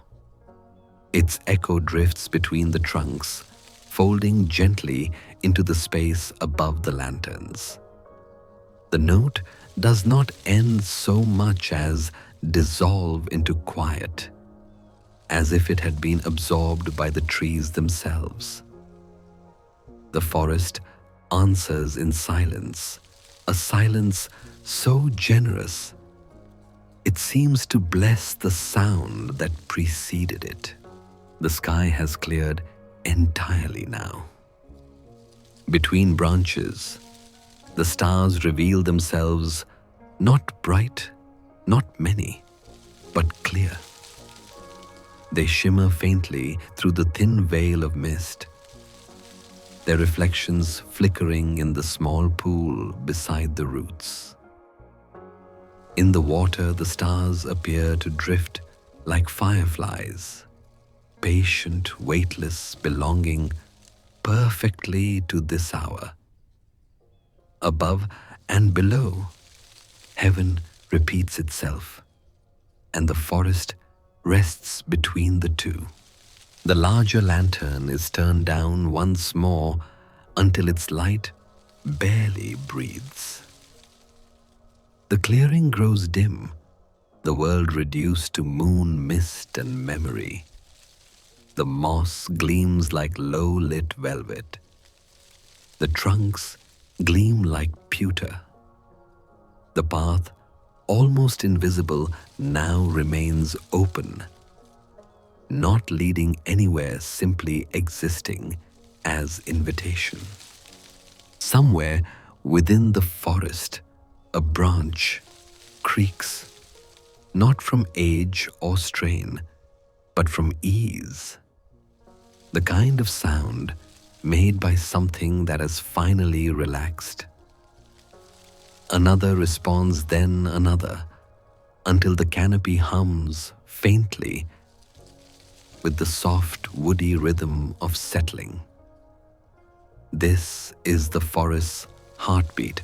Its echo drifts between the trunks, folding gently into the space above the lanterns. The note does not end so much as dissolve into quiet, as if it had been absorbed by the trees themselves. The forest answers in silence, a silence so generous it seems to bless the sound that preceded it. The sky has cleared entirely now. Between branches, the stars reveal themselves not bright, not many, but clear. They shimmer faintly through the thin veil of mist, their reflections flickering in the small pool beside the roots. In the water, the stars appear to drift like fireflies, patient, weightless, belonging perfectly to this hour. Above and below, heaven repeats itself, and the forest rests between the two. The larger lantern is turned down once more until its light barely breathes. The clearing grows dim, the world reduced to moon mist and memory. The moss gleams like low-lit velvet. The trunks gleam like pewter. The path, almost invisible, now remains open, not leading anywhere, simply existing as invitation. Somewhere within the forest, a branch creaks, not from age or strain, but from ease. The kind of sound made by something that has finally relaxed. Another responds, then another, until the canopy hums faintly with the soft, woody rhythm of settling. This is the forest's heartbeat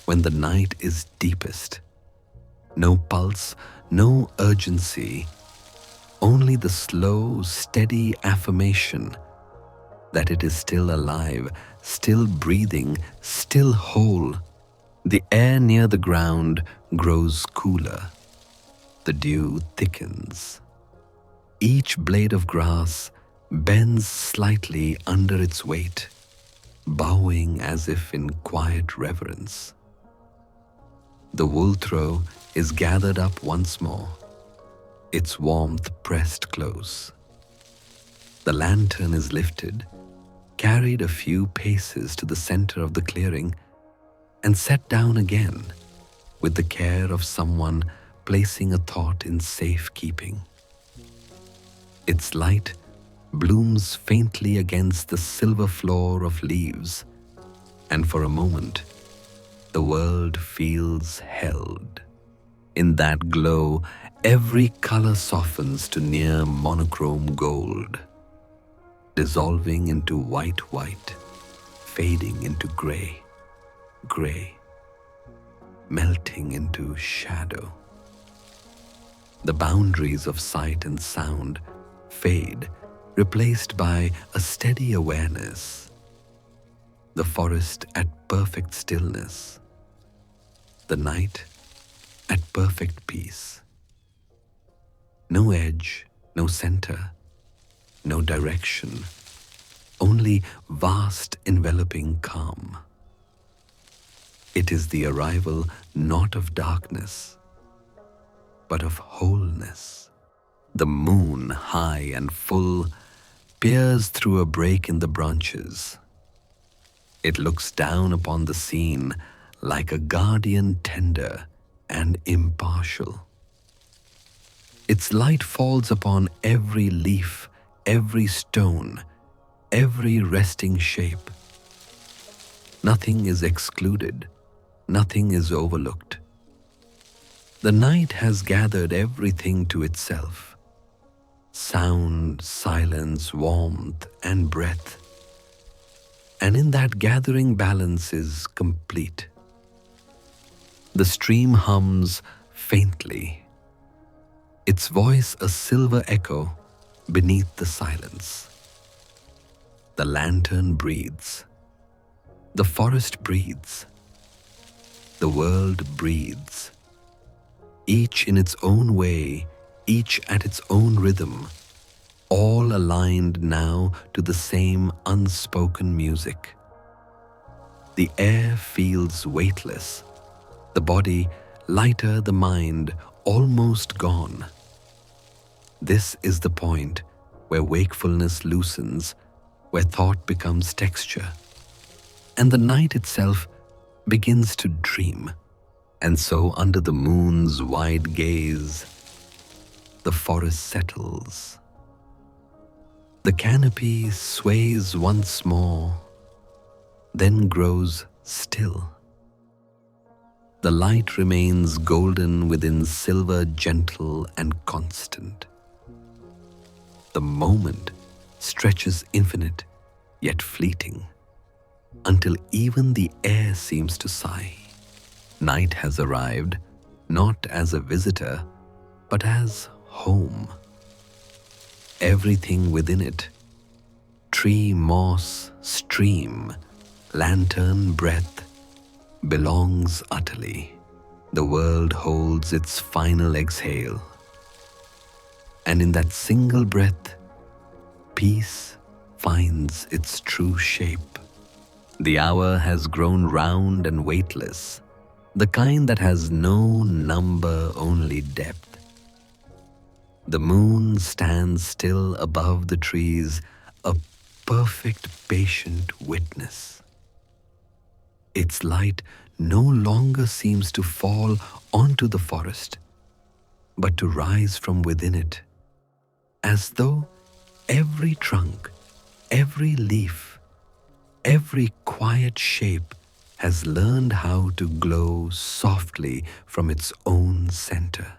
when the night is deepest. No pulse, no urgency, only the slow, steady affirmation that it is still alive, still breathing, still whole. The air near the ground grows cooler. The dew thickens. Each blade of grass bends slightly under its weight, bowing as if in quiet reverence. The wool throw is gathered up once more, its warmth pressed close. The lantern is lifted, carried a few paces to the center of the clearing, and set down again with the care of someone placing a thought in safekeeping. Its light blooms faintly against the silver floor of leaves, and for a moment, the world feels held. In that glow, every color softens to near monochrome gold, dissolving into white, fading into gray, melting into shadow. The boundaries of sight and sound fade, replaced by a steady awareness. The forest at perfect stillness. The night at perfect peace. No edge, no center, no direction, only vast enveloping calm. It is the arrival not of darkness, but of wholeness. The moon, high and full, peers through a break in the branches. It looks down upon the scene like a guardian tender and impartial. Its light falls upon every leaf, every stone, every resting shape. Nothing is excluded, nothing is overlooked. The night has gathered everything to itself. Sound, silence, warmth, and breath. And in that gathering, balance is complete. The stream hums faintly, its voice a silver echo beneath the silence. The lantern breathes. The forest breathes. the world breathes, each in its own way, each at its own rhythm, all aligned now to the same unspoken music. The air feels weightless, the body lighter, the mind almost gone. This is the point where wakefulness loosens, where thought becomes texture, and the night itself begins to dream. And so, under the moon's wide gaze, the forest settles. The canopy sways once more, then grows still. The light remains golden within silver, gentle and constant. The moment stretches infinite, yet fleeting, until even the air seems to sigh. Night has arrived, not as a visitor, but as home. Everything within it, tree, moss, stream, lantern, breath, belongs utterly. The world holds its final exhale. And in that single breath, peace finds its true shape. The hour has grown round and weightless, the kind that has no number, only depth. The moon stands still above the trees, a perfect, patient witness. Its light no longer seems to fall onto the forest, but to rise from within it, as though every trunk, every leaf, every quiet shape has learned how to glow softly from its own center.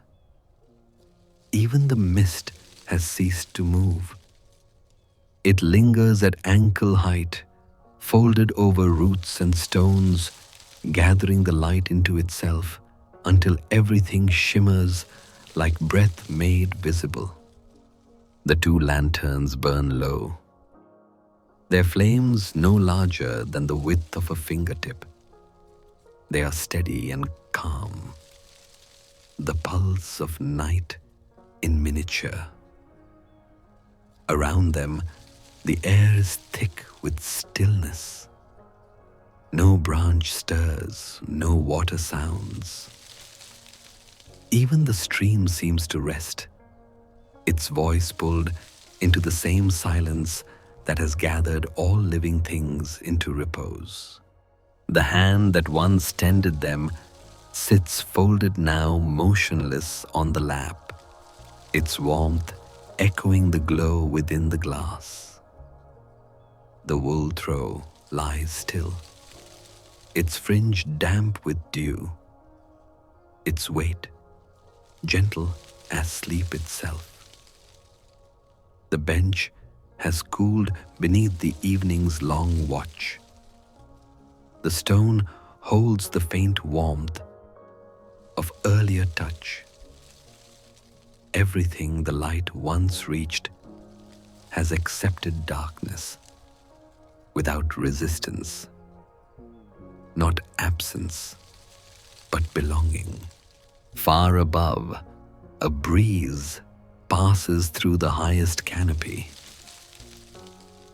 Even the mist has ceased to move. It lingers at ankle height, folded over roots and stones, gathering the light into itself until everything shimmers like breath made visible. The two lanterns burn low, their flames no larger than the width of a fingertip. They are steady and calm, the pulse of night in miniature. Around them, the air is thick with stillness. No branch stirs, no water sounds. Even the stream seems to rest, its voice pulled into the same silence that has gathered all living things into repose. The hand that once tended them sits folded now motionless on the lap, its warmth echoing the glow within the glass. The wool throw lies still, its fringe damp with dew, its weight gentle as sleep itself. The bench has cooled beneath the evening's long watch. The stone holds the faint warmth of earlier touch. Everything the light once reached has accepted darkness without resistance, not absence, but belonging. Far above, a breeze passes through the highest canopy.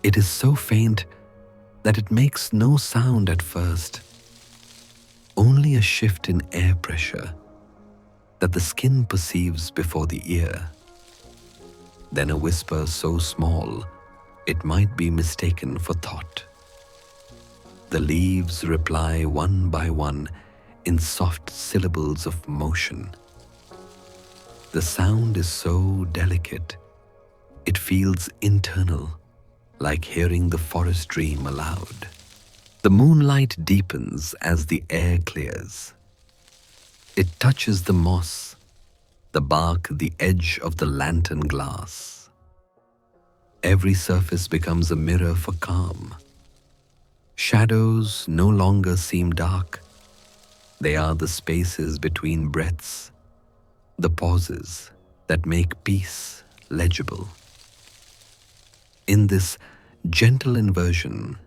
It is so faint that it makes no sound at first, only a shift in air pressure that the skin perceives before the ear. Then a whisper so small it might be mistaken for thought. The leaves reply one by one in soft syllables of motion. The sound is so delicate, it feels internal, like hearing the forest dream aloud. The moonlight deepens as the air clears. It touches the moss, the bark, the edge of the lantern glass. Every surface becomes a mirror for calm. Shadows no longer seem dark. They are the spaces between breaths, the pauses that make peace legible. In this gentle inversion,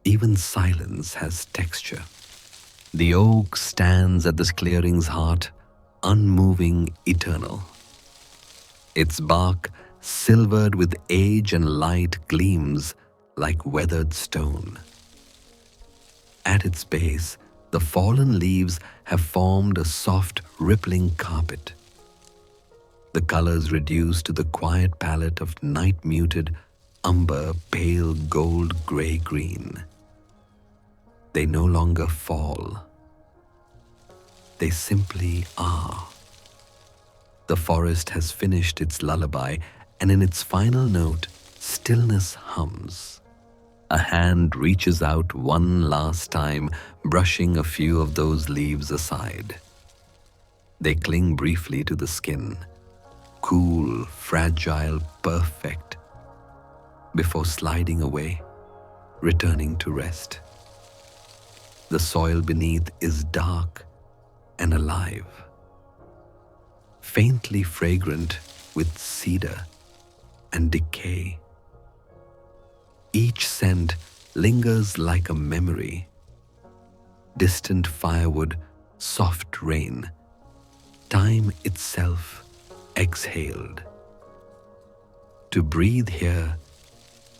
even silence has texture. The oak stands at this clearing's heart, unmoving, eternal. Its bark, silvered with age and light, gleams like weathered stone. At its base, the fallen leaves have formed a soft, rippling carpet. The colors reduced to the quiet palette of night-muted umber, pale gold gray-green. They no longer fall. They simply are. The forest has finished its lullaby, and in its final note, stillness hums. A hand reaches out one last time, brushing a few of those leaves aside. They cling briefly to the skin, cool, fragile, perfect, before sliding away, returning to rest. The soil beneath is dark and alive, faintly fragrant with cedar and decay. Each scent lingers like a memory, distant firewood, soft rain, time itself exhaled. To breathe here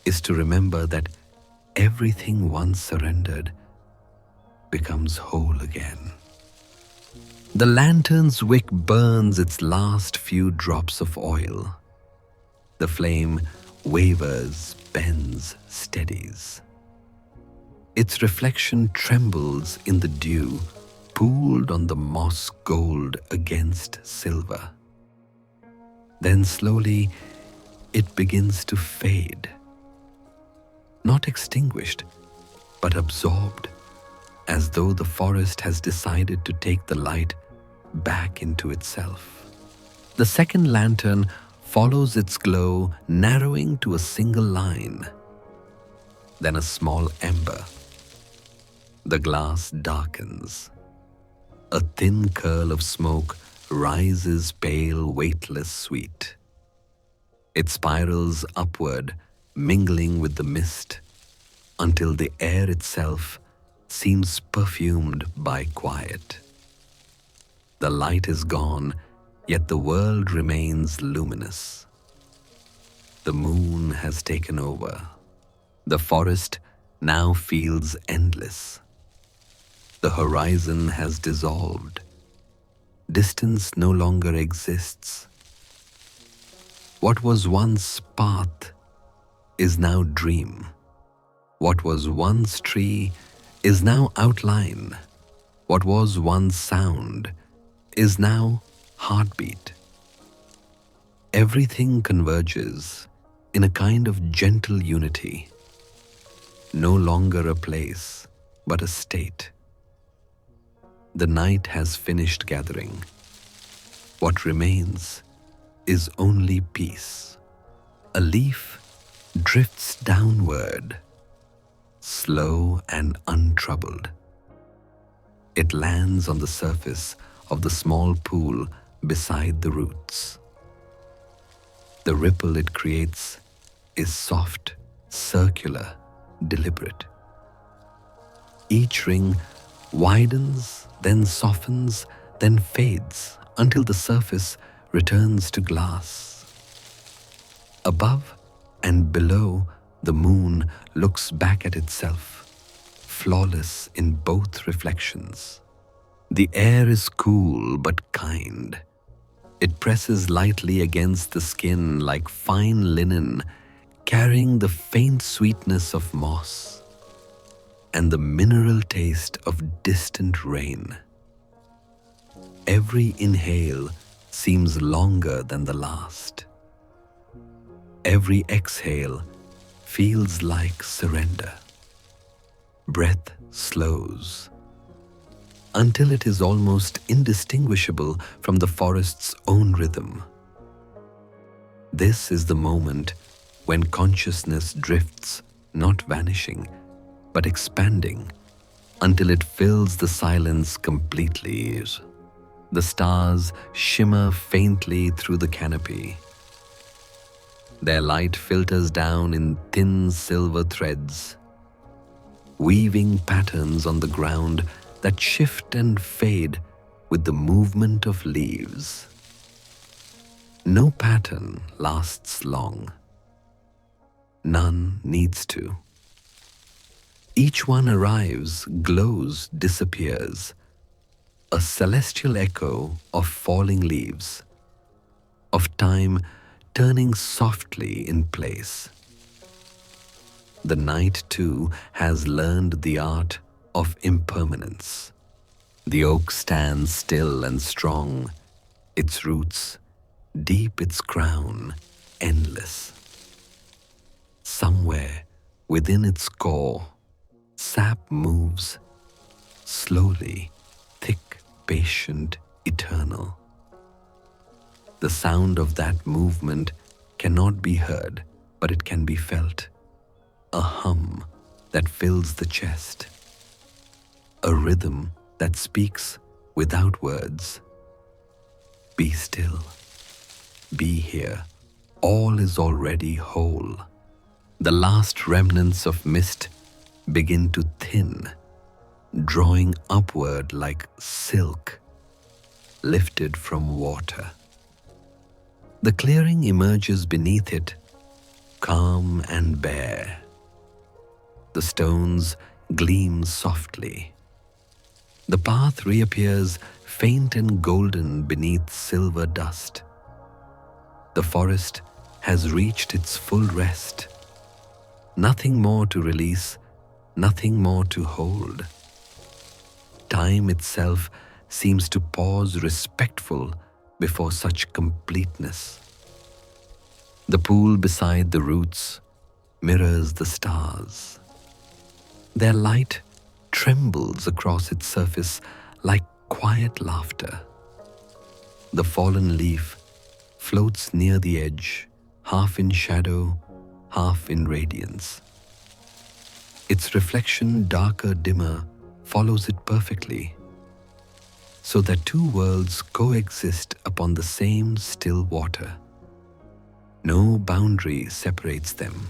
is to remember that everything once surrendered becomes whole again. The lantern's wick burns its last few drops of oil. The flame wavers, bends, steadies. Its reflection trembles in the dew, pooled on the moss gold against silver. Then slowly it begins to fade. Not extinguished, but absorbed, as though the forest has decided to take the light back into itself. The second lantern follows its glow, narrowing to a single line, then a small ember. The glass darkens. A thin curl of smoke rises, pale, weightless, sweet. It spirals upward, mingling with the mist, until the air itself seems perfumed by quiet. The light is gone, yet the world remains luminous. The moon has taken over. The forest now feels endless. The horizon has dissolved. Distance no longer exists. What was once path is now dream. What was once tree is now outline. What was once sound is now heartbeat. Everything converges in a kind of gentle unity. No longer a place, but a state. The night has finished gathering. What remains is only peace. A leaf drifts downward, slow and untroubled. It lands on the surface of the small pool beside the roots. The ripple it creates is soft, circular, deliberate. Each ring widens, then softens, then fades until the surface returns to glass. Above and below, the moon looks back at itself, flawless in both reflections. The air is cool but kind. It presses lightly against the skin like fine linen, carrying the faint sweetness of moss and the mineral taste of distant rain. Every inhale seems longer than the last. Every exhale feels like surrender. Breath slows until it is almost indistinguishable from the forest's own rhythm. This is the moment when consciousness drifts, not vanishing, but expanding until it fills the silence completely. The stars shimmer faintly through the canopy. Their light filters down in thin silver threads, weaving patterns on the ground that shift and fade with the movement of leaves. No pattern lasts long. None needs to. Each one arrives, glows, disappears, a celestial echo of falling leaves, of time turning softly in place. The night, too, has learned the art of impermanence. The oak stands still and strong, its roots deep, its crown endless. Somewhere within its core, sap moves slowly, thick, patient, eternal. The sound of that movement cannot be heard, but it can be felt. A hum that fills the chest, a rhythm that speaks without words. Be still, be here, all is already whole. The last remnants of mist begin to thin, drawing upward like silk lifted from water. The clearing emerges beneath it, calm and bare. The stones gleam softly. The path reappears faint and golden beneath silver dust. The forest has reached its full rest. Nothing more to release, nothing more to hold. Time itself seems to pause respectful before such completeness. The pool beside the roots mirrors the stars. Their light trembles across its surface like quiet laughter. The fallen leaf floats near the edge, half in shadow, half in radiance. Its reflection, darker, dimmer, follows it perfectly, so that two worlds coexist upon the same still water. No boundary separates them.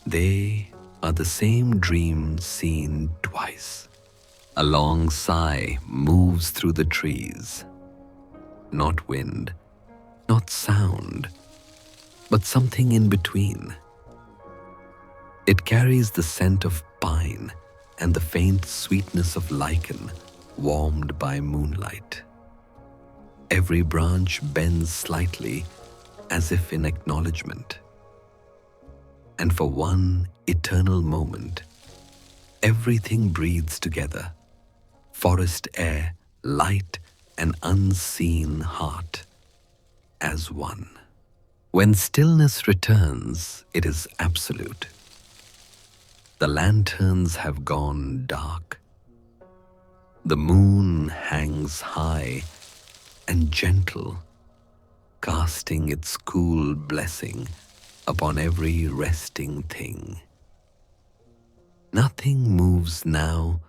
They are the same dream seen twice. A long sigh moves through the trees. Not wind, not sound, but something in between. It carries the scent of pine and the faint sweetness of lichen warmed by moonlight. Every branch bends slightly as if in acknowledgement. And for one eternal moment, everything breathes together. Forest air, light, and unseen heart as one. When stillness returns, it is absolute. The lanterns have gone dark. The moon hangs high and gentle, casting its cool blessing upon every resting thing. Nothing moves now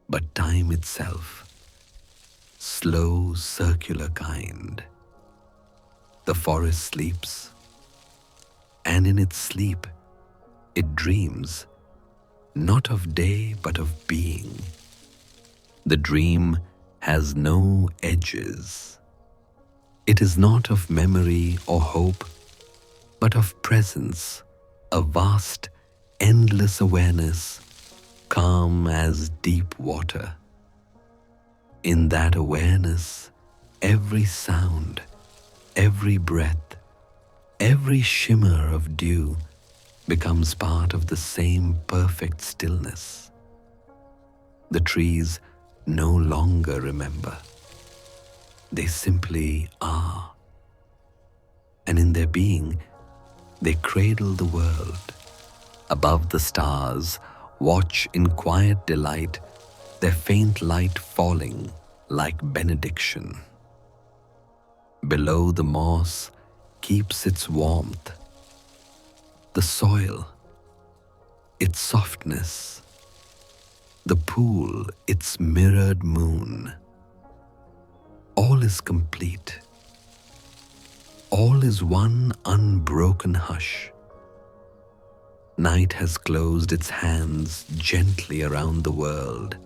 but time itself, slow, circular kind. The forest sleeps, and in its sleep it dreams, not of day but of being. The dream has no edges. It is not of memory or hope, but of presence, a vast, endless awareness, calm as deep water. In that awareness, every sound, every breath, every shimmer of dew becomes part of the same perfect stillness. The trees no longer remember. They simply are. And in their being, they cradle the world. Above the stars, watch in quiet delight their faint light falling like benediction. Below, the moss keeps its warmth. The soil, its softness. The pool, its mirrored moon. All is complete. All is one unbroken hush. Night has closed its hands gently around the world.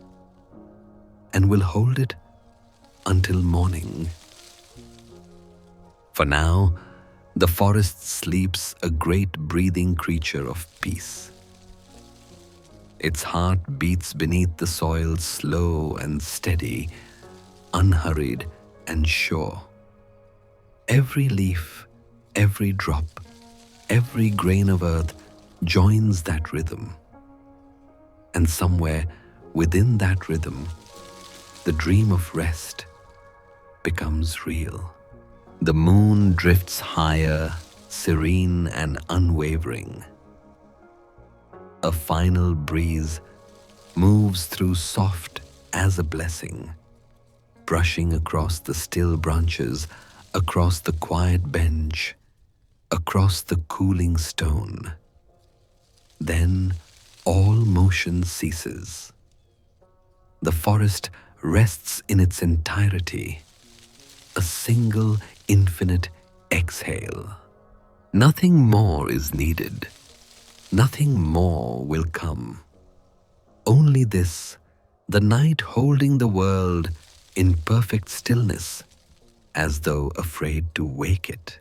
and will hold it until morning. For now, the forest sleeps a great breathing creature of peace. Its heart beats beneath the soil, slow and steady, unhurried and sure. Every leaf, every drop, every grain of earth joins that rhythm. And somewhere within that rhythm, the dream of rest becomes real. The moon drifts higher, serene and unwavering. A final breeze moves through soft as a blessing, brushing across the still branches, across the quiet bench, across the cooling stone. Then all motion ceases. The forest rests in its entirety, a single infinite exhale. Nothing more is needed. Nothing more will come. Only this, the night holding the world in perfect stillness, as though afraid to wake it.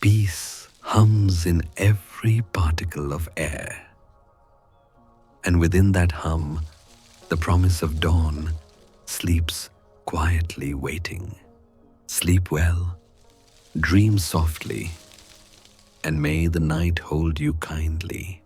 Peace hums in every particle of air. And within that hum, the promise of dawn sleeps quietly waiting. Sleep well, dream softly, and may the night hold you kindly.